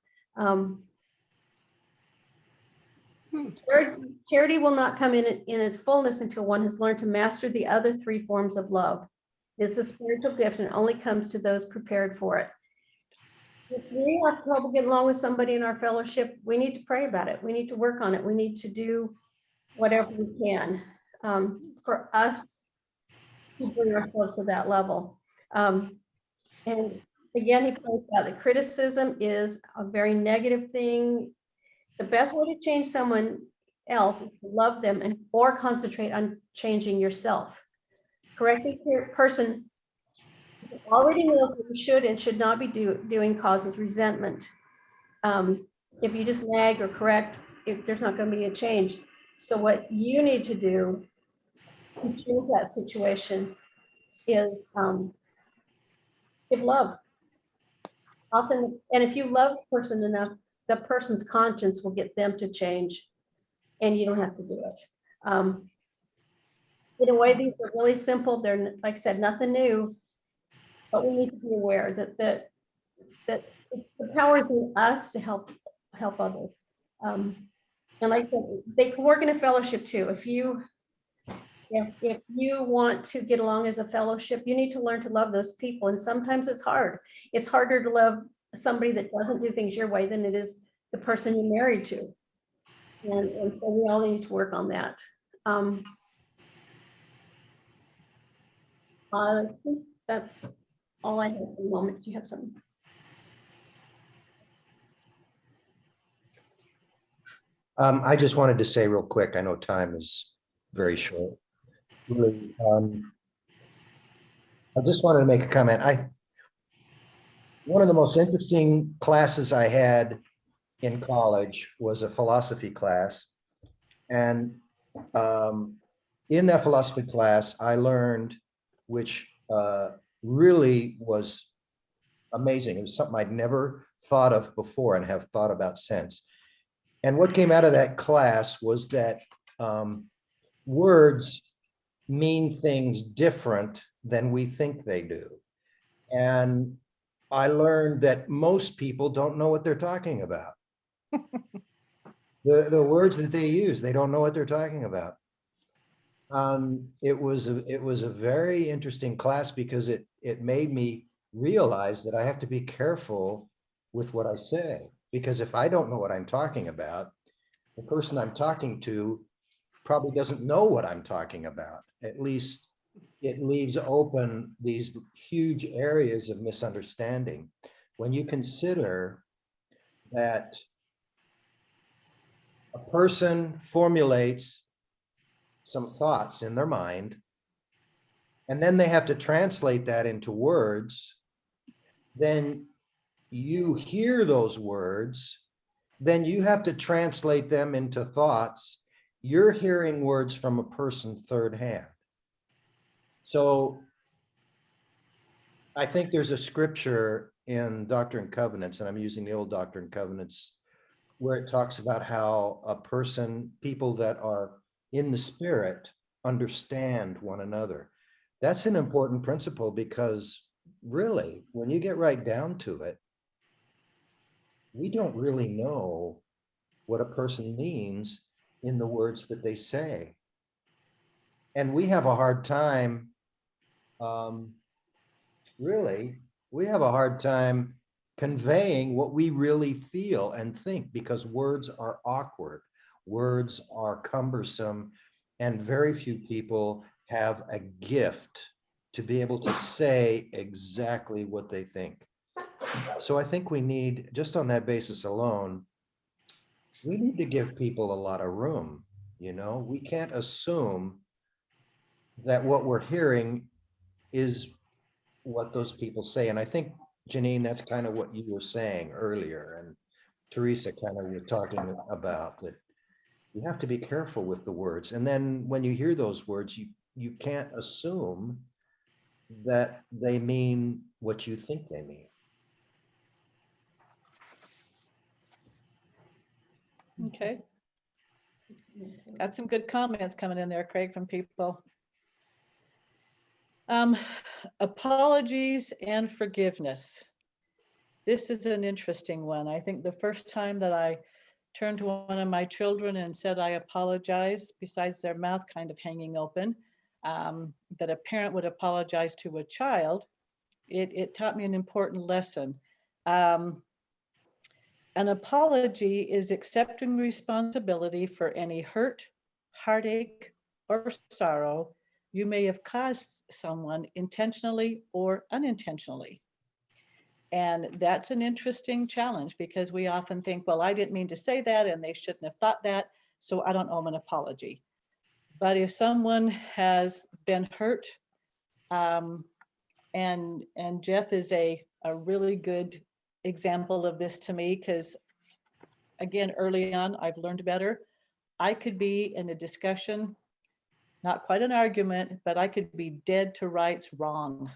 Charity will not come in its fullness until one has learned to master the other three forms of love. It's a spiritual gift and only comes to those prepared for it. If we have trouble getting along with somebody in our fellowship, we need to pray about it. We need to work on it. We need to do whatever we can for us to bring ourselves to that level. And again, he points out that criticism is a very negative thing. The best way to change someone else is to love them or concentrate on changing yourself. Correcting a person who already knows what you should and should not be doing causes resentment. If you just nag or correct, there's not going to be a change. So what you need to do to change that situation is give love. Often, and if you love a person enough, the person's conscience will get them to change, and you don't have to do it. In a way, these are really simple. They're, like I said, nothing new, but we need to be aware that the power is in us to help others. And like I said, they can work in a fellowship too. If you want to get along as a fellowship, you need to learn to love those people. And sometimes it's hard. It's harder to love somebody that doesn't do things your way than it is the person you're married to. And so we all need to work on that. I think that's all I have for the moment. Do you have something? I just wanted to say real quick, I know time is very short. Really, I just wanted to make a comment. One of the most interesting classes I had in college was a philosophy class. And in that philosophy class, I learned, which really was amazing. It was something I'd never thought of before and have thought about since. And what came out of that class was that words mean things different than we think they do. And I learned that most people don't know what they're talking about. The words that they use, they don't know what they're talking about. It was a very interesting class because it made me realize that I have to be careful with what I say, because if I don't know what I'm talking about, the person I'm talking to probably doesn't know what I'm talking about. At least it leaves open these huge areas of misunderstanding. When you consider that a person formulates some thoughts in their mind, and then they have to translate that into words, then you hear those words, then you have to translate them into thoughts. You're hearing words from a person third hand. So I think there's a scripture in Doctrine and Covenants, and I'm using the old Doctrine and Covenants, where it talks about how a person, people that are in the spirit, understand one another. That's an important principle, because really, when you get right down to it, we don't really know what a person means in the words that they say. And we have a hard time, really, we have a hard time conveying what we really feel and think, because words are awkward, words are cumbersome, and very few people have a gift to be able to say exactly what they think. So I think we need, just on that basis alone, we need to give people a lot of room. We can't assume that what we're hearing is what those people say. And I think, Janine, that's kind of what you were saying earlier, and Teresa kind of were talking about, that you have to be careful with the words. And then when you hear those words, you can't assume that they mean what you think they mean. Okay. Got some good comments coming in there, Craig, from people. Apologies and forgiveness. This is an interesting one. I think the first time that I turned to one of my children and said I apologize, besides their mouth kind of hanging open, that a parent would apologize to a child, it taught me an important lesson. An apology is accepting responsibility for any hurt, heartache, or sorrow you may have caused someone intentionally or unintentionally. And that's an interesting challenge, because we often think, well, I didn't mean to say that and they shouldn't have thought that, so I don't owe them an apology. But if someone has been hurt, and Jeff is a really good example of this to me, because again, early on, I've learned better. I could be in a discussion, not quite an argument, but I could be dead to rights wrong.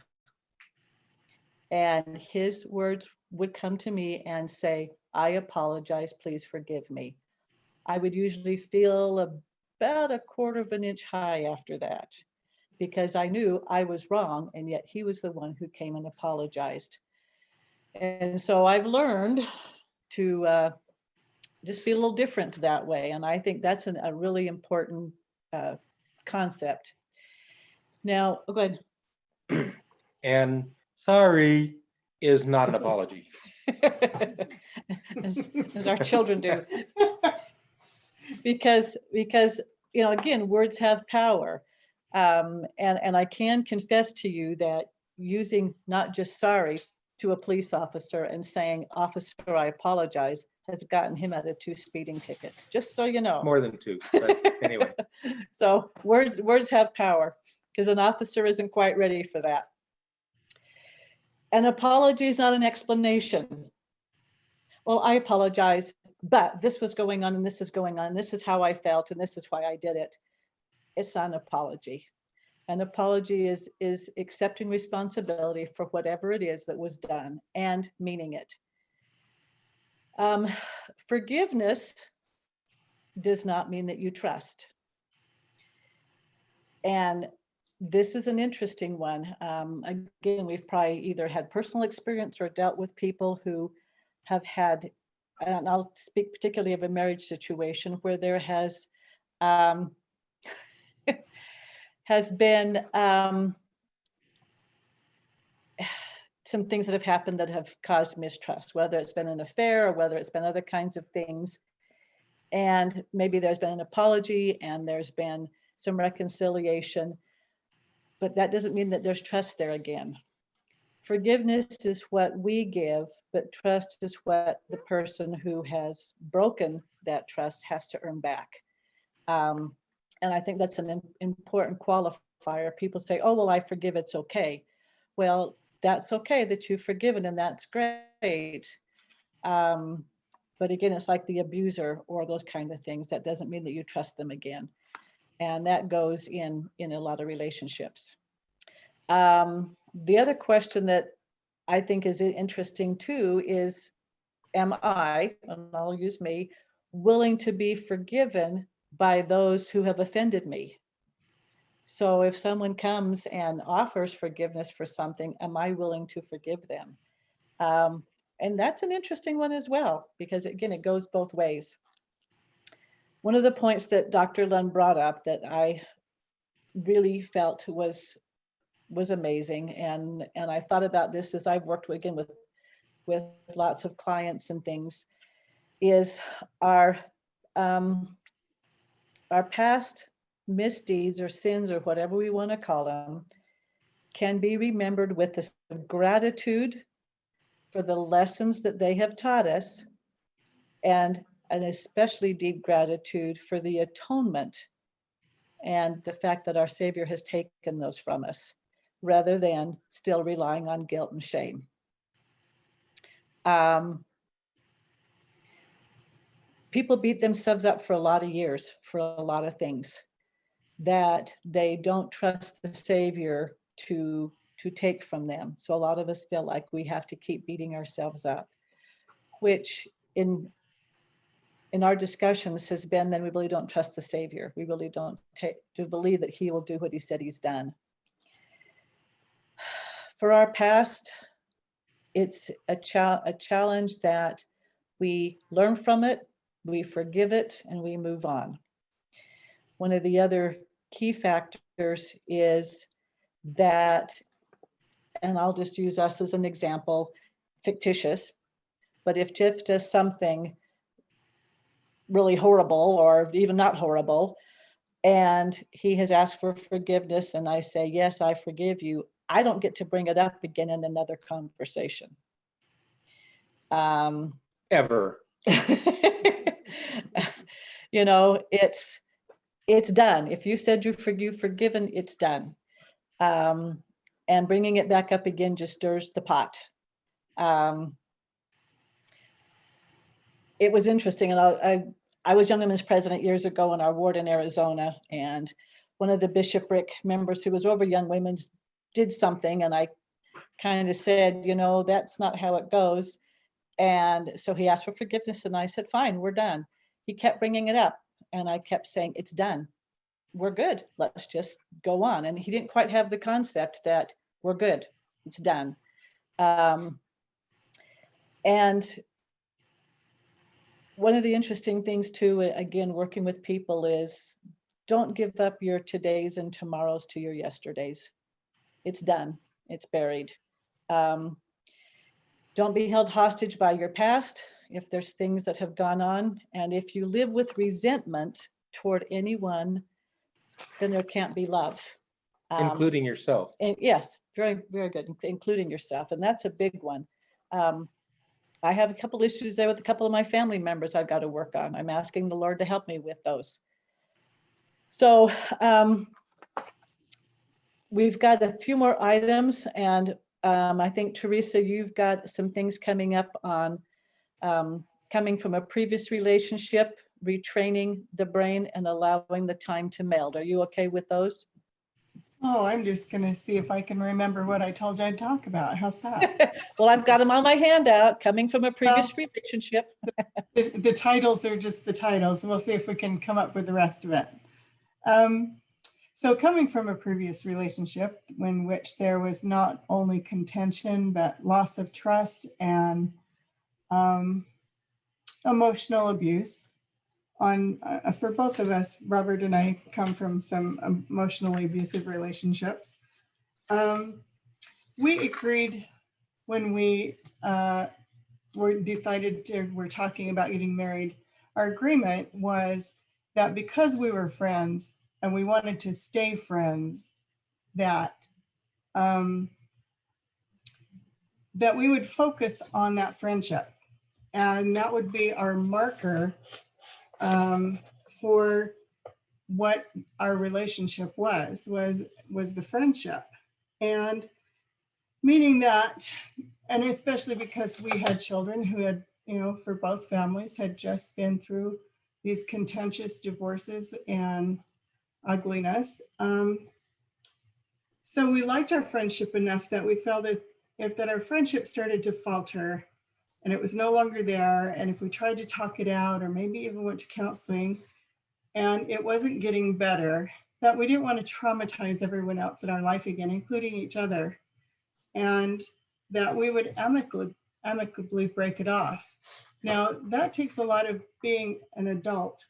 And his words would come to me and say, I apologize, please forgive me. I would usually feel about a quarter of an inch high after that, because I knew I was wrong, and yet he was the one who came and apologized. And so I've learned to just be a little different that way. And I think that's a really important concept. Now, go ahead. And sorry is not an apology. as our children do. Because again, words have power. And I can confess to you that using not just sorry to a police officer and saying, officer, I apologize, has gotten him out of 2 speeding tickets, just so you know. More than 2, but anyway. So words have power, because an officer isn't quite ready for that. An apology is not an explanation. Well, I apologize, but this was going on and this is going on. This is how I felt and this is why I did it. It's not an apology. An apology is accepting responsibility for whatever it is that was done and meaning it. Forgiveness does not mean that you trust. And this is an interesting one. Again, we've probably either had personal experience or dealt with people who have had, and I'll speak particularly of a marriage situation where there has been some things that have happened that have caused mistrust, whether it's been an affair or whether it's been other kinds of things. And maybe there's been an apology and there's been some reconciliation. but that doesn't mean that there's trust there again. Forgiveness is what we give, but trust is what the person who has broken that trust has to earn back. And I think that's an important qualifier. People say, oh, well, I forgive, it's okay. Well, that's okay that you've forgiven, and that's great. But again, it's like the abuser or those kind of things. That doesn't mean that you trust them again. And that goes in a lot of relationships. The other question that I think is interesting too is, am I, and I'll use me, willing to be forgiven by those who have offended me? So if someone comes and offers forgiveness for something, am I willing to forgive them? And that's an interesting one as well, because again, it goes both ways. One of the points that Dr. Lund brought up that I really felt was amazing, and I thought about this as I've worked again with lots of clients and things, is our past misdeeds or sins or whatever we want to call them can be remembered with a gratitude for the lessons that they have taught us, and an especially deep gratitude for the atonement and the fact that our Savior has taken those from us, rather than still relying on guilt and shame. People beat themselves up for a lot of years for a lot of things that they don't trust the Savior to take from them. So a lot of us feel like we have to keep beating ourselves up, which in our discussions has been, then we really don't trust the Savior. We really don't believe that he will do what he said he's done. For our past, it's a challenge that we learn from it, we forgive it, and we move on. One of the other key factors is that, and I'll just use us as an example, fictitious, but if Jeff does something really horrible or even not horrible, and he has asked for forgiveness, and I say, yes, I forgive you, I don't get to bring it up again in another conversation. Ever. You know, it's done. If you said you've forgiven, it's done. And bringing it back up again just stirs the pot. It was interesting, and I was Young Women's President years ago in our ward in Arizona, and one of the bishopric members who was over Young Women's did something, and I kind of said, you know, that's not how it goes. And so he asked for forgiveness, and I said, fine, we're done. He kept bringing it up, and I kept saying, it's done. We're good. Let's just go on. And he didn't quite have the concept that we're good. It's done. And one of the interesting things too, again, working with people, is don't give up your todays and tomorrows to your yesterdays. It's done. It's buried. Don't be held hostage by your past if there's things that have gone on. And if you live with resentment toward anyone, then there can't be love. Including yourself. And yes, very, very good, including yourself. And that's a big one. I have a couple issues there with a couple of my family members I've got to work on. I'm asking the Lord to help me with those. So we've got a few more items, and I think, Teresa, you've got some things coming up on coming from a previous relationship, retraining the brain, and allowing the time to meld. Are you okay with those? Oh, I'm just going to see if I can remember what I told you I'd talk about. How's that? Well, I've got them on my handout, coming from a previous relationship. The titles are just the titles. We'll see if we can come up with the rest of it. So coming from a previous relationship in which there was not only contention, but loss of trust and emotional abuse for both of us, Robert and I come from some emotionally abusive relationships. We agreed when we we're talking about getting married, our agreement was that because we were friends and we wanted to stay friends, that that we would focus on that friendship, and that would be our marker for what our relationship was the friendship. And meaning that, and especially because we had children who had, for both families, had just been through these contentious divorces and ugliness. So we liked our friendship enough that we felt that if our friendship started to falter and it was no longer there, and if we tried to talk it out or maybe even went to counseling and it wasn't getting better, that we didn't want to traumatize everyone else in our life again, including each other, and that we would amicably break it off. Now, that takes a lot of being an adult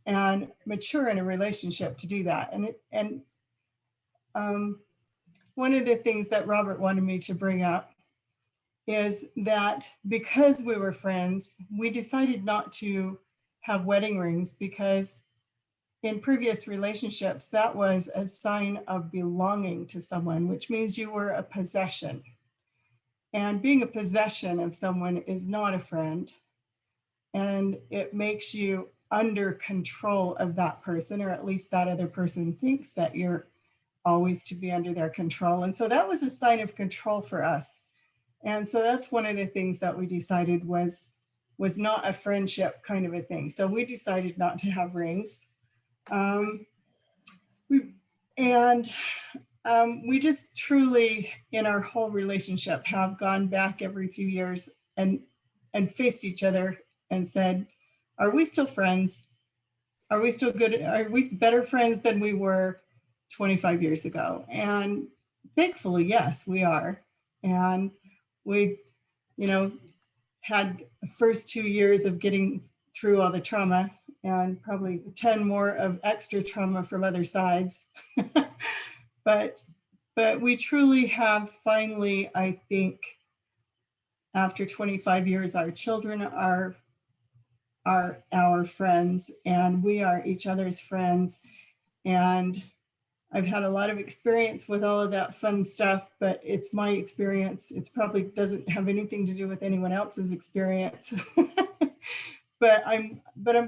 and mature in a relationship to do that. And one of the things that Robert wanted me to bring up is that because we were friends, we decided not to have wedding rings, because in previous relationships, that was a sign of belonging to someone, which means you were a possession. And being a possession of someone is not a friend. And it makes you under control of that person, or at least that other person thinks that you're always to be under their control. And so that was a sign of control for us. And so that's one of the things that we decided was not a friendship kind of a thing. So we decided not to have rings. We just truly, in our whole relationship, have gone back every few years and faced each other and said, are we still friends? Are we still good? Are we better friends than we were 25 years ago? And thankfully, yes, we are. And we, had the first 2 years of getting through all the trauma and probably 10 more of extra trauma from other sides. But we truly have finally, I think, after 25 years, our children are our friends, and we are each other's friends. And I've had a lot of experience with all of that fun stuff, but it's my experience. It's probably doesn't have anything to do with anyone else's experience. But I'm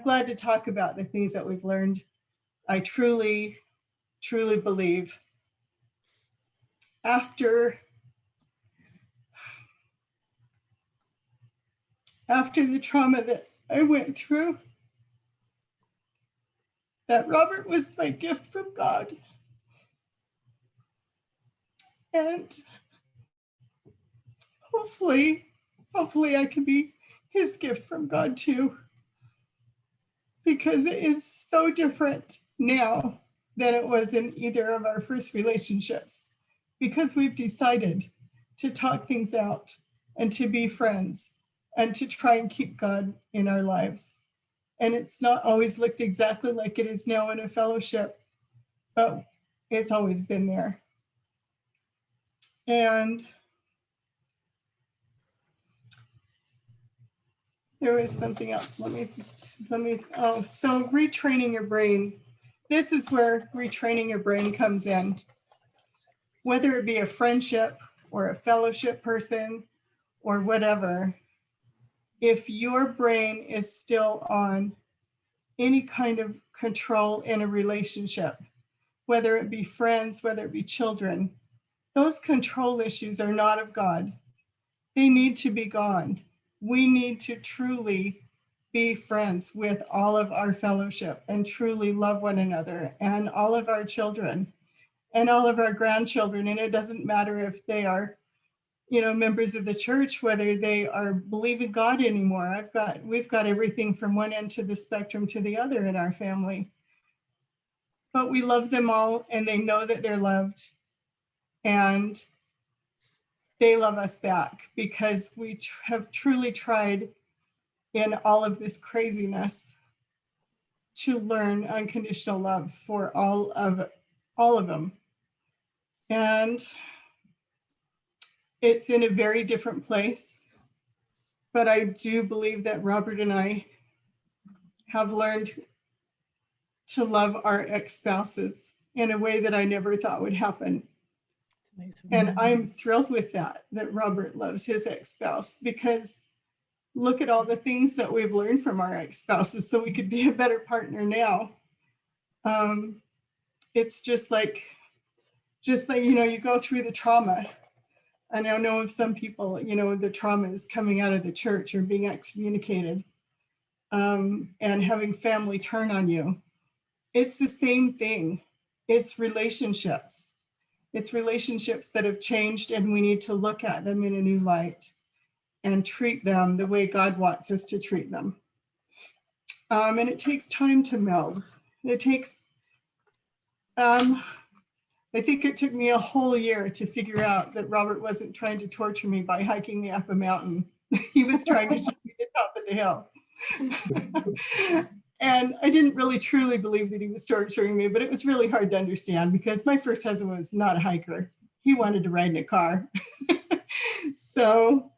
glad to talk about the things that we've learned. I truly, truly believe after the trauma that I went through, that Robert was my gift from God. And hopefully I can be his gift from God too, because it is so different now than it was in either of our first relationships, because we've decided to talk things out and to be friends and to try and keep God in our lives. And it's not always looked exactly like it is now in a fellowship, but it's always been there. And there was something else. So retraining your brain. This is where retraining your brain comes in. Whether it be a friendship or a fellowship person or whatever, if your brain is still on any kind of control in a relationship, whether it be friends, whether it be children, those control issues are not of God. They need to be gone. We need to truly be friends with all of our fellowship and truly love one another and all of our children and all of our grandchildren. And it doesn't matter if they are, members of the church, whether they are believing God anymore. We've got everything from one end to the spectrum to the other in our family. But we love them all, and they know that they're loved, and they love us back, because we have truly tried in all of this craziness to learn unconditional love for all of them. And it's in a very different place, but I do believe that Robert and I have learned to love our ex-spouses in a way that I never thought would happen. Amazing. And I'm thrilled with that Robert loves his ex-spouse, because look at all the things that we've learned from our ex-spouses so we could be a better partner now. It's just like, you go through the trauma. And I know of some people, the trauma is coming out of the church or being excommunicated, and having family turn on you. It's the same thing. It's relationships. It's relationships that have changed, and we need to look at them in a new light and treat them the way God wants us to treat them. And it takes time to meld. It takes, I think it took me a whole year to figure out that Robert wasn't trying to torture me by hiking me up a mountain. He was trying to show me the top of the hill. And I didn't really truly believe that he was torturing me, but it was really hard to understand because my first husband was not a hiker. He wanted to ride in a car. So,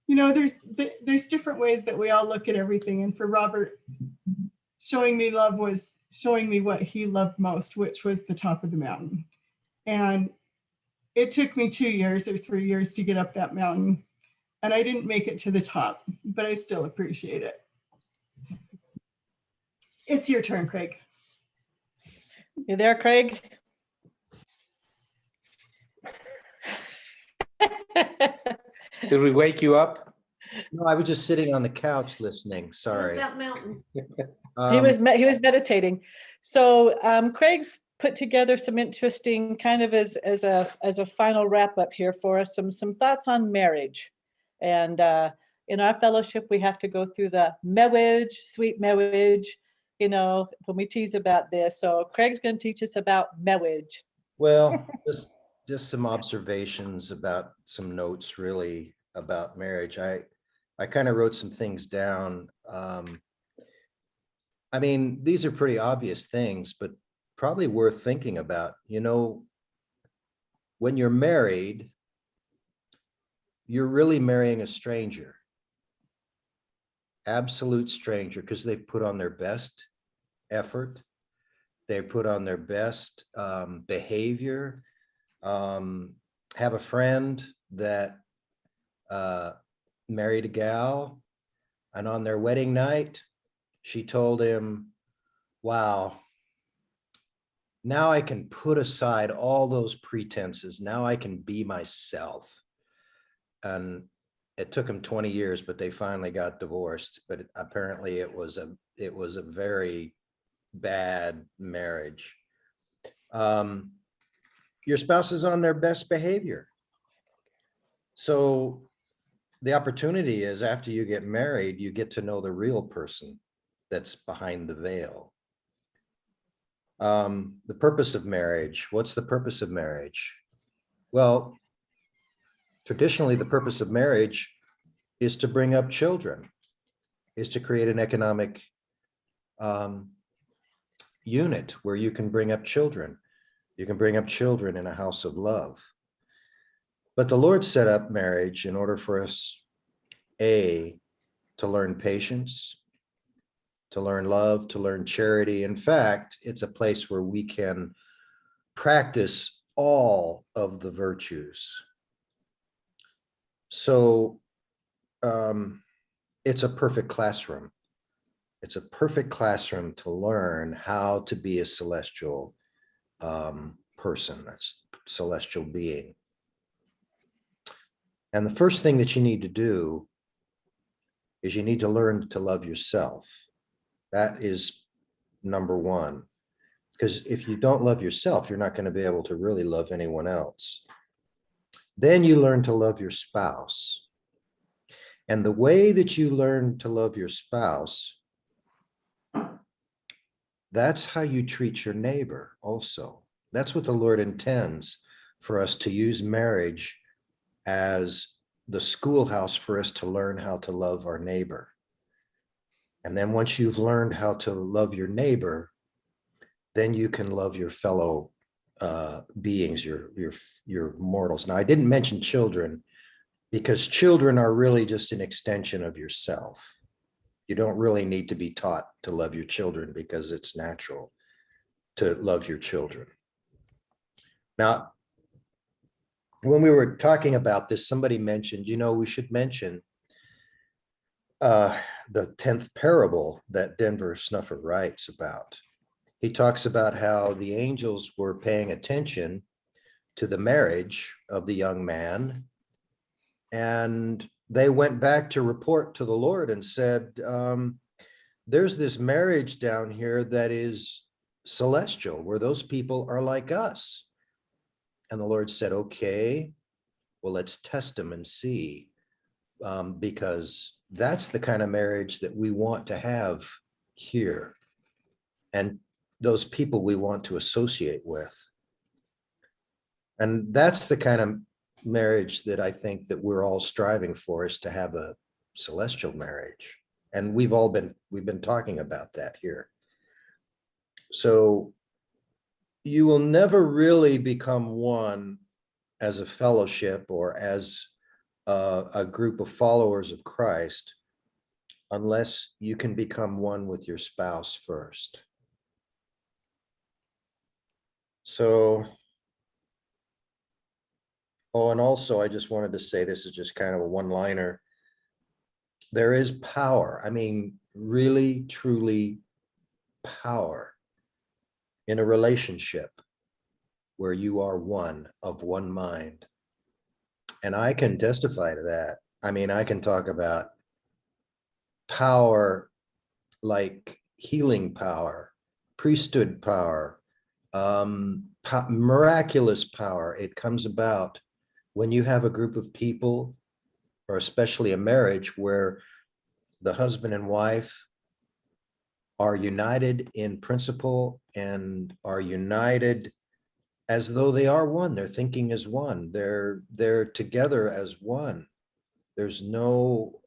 there's different ways that we all look at everything. And for Robert, showing me love was showing me what he loved most, which was the top of the mountain. And it took me 2 years or 3 years to get up that mountain. And I didn't make it to the top, but I still appreciate it. It's your turn, Craig. You there, Craig? Did we wake you up? No, I was just sitting on the couch listening. What's Sorry. that mountain? He was meditating. So Craig's put together some interesting kind of as a final wrap up here for us, some thoughts on marriage. And in our fellowship, we have to go through the marriage, sweet marriage, when we tease about this. So Craig's going to teach us about marriage. Well, just some observations about some notes really about marriage. I kind of wrote some things down. I mean, these are pretty obvious things, but probably worth thinking about. When you're married, you're really marrying a stranger. Absolute stranger, because they've put on their best effort. They put on their best behavior. Have a friend that married a gal, and on their wedding night, she told him, wow, now I can put aside all those pretenses. Now I can be myself. And it took them 20 years, but they finally got divorced. But apparently it was a very bad marriage. Your spouse is on their best behavior. So the opportunity is, after you get married, you get to know the real person that's behind the veil. The purpose of marriage. What's the purpose of marriage? Well, traditionally, the purpose of marriage is to bring up children, is to create an economic unit where you can bring up children. You can bring up children in a house of love. But the Lord set up marriage in order for us, to learn patience, to learn love, to learn charity. In fact, it's a place where we can practice all of the virtues. So it's a perfect classroom. It's a perfect classroom to learn how to be a celestial person, a celestial being. And the first thing that you need to do is you need to learn to love yourself. That is number one. Because if you don't love yourself, you're not going to be able to really love anyone else. Then you learn to love your spouse. And the way that you learn to love your spouse, that's how you treat your neighbor also. That's what the Lord intends for us, to use marriage as the schoolhouse for us to learn how to love our neighbor. And then once you've learned how to love your neighbor, then you can love your fellow beings, your mortals. Now, I didn't mention children because children are really just an extension of yourself. You don't really need to be taught to love your children because it's natural to love your children. Now, when we were talking about this, somebody mentioned, we should mention the 10th parable that Denver Snuffer writes about. He talks about how the angels were paying attention to the marriage of the young man, and they went back to report to the Lord and said, there's this marriage down here that is celestial, where those people are like us. And the Lord said, okay, well, let's test them and see, because that's the kind of marriage that we want to have here. And those people we want to associate with. And that's the kind of marriage that I think that we're all striving for, is to have a celestial marriage. And we've been talking about that here. So you will never really become one as a fellowship or as a group of followers of Christ unless you can become one with your spouse first. So, and also I just wanted to say, this is just kind of a one-liner. There is power. I mean, really, truly power in a relationship where you are one of one mind. And I can testify to that. I mean, I can talk about power like healing power, priesthood power, miraculous power. It comes about when you have a group of people, or especially a marriage, where the husband and wife are united in principle and are united as though they are one. They're thinking as one. They're together as one. There's no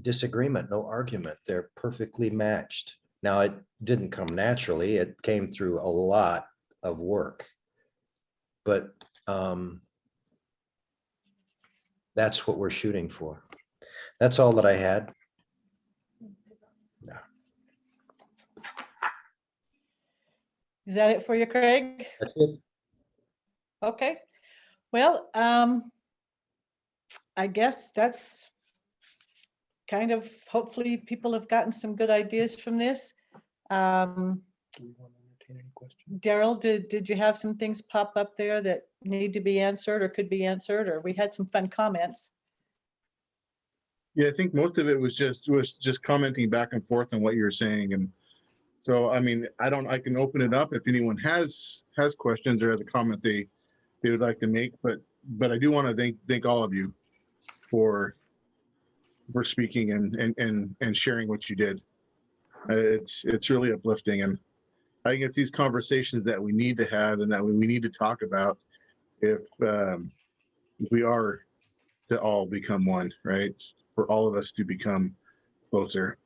disagreement, no argument. They're perfectly matched. Now, it didn't come naturally. It came through a lot of work. But that's what we're shooting for. That's all that I had. Yeah. Is that it for you, Craig? That's it. Okay. Well, I guess that's kind of, hopefully people have gotten some good ideas from this. Do we want to entertain any questions? Daryl, did you have some things pop up there that need to be answered or could be answered, or we had some fun comments? Yeah, I think most of it was just commenting back and forth on what you're saying. And so, I mean, I can open it up if anyone has questions or has a comment they would like to make, but I do want to thank all of you for speaking and sharing what you did. It's really uplifting, and I think it's these conversations that we need to have and that we need to talk about if we are to all become one, right? For all of us to become closer.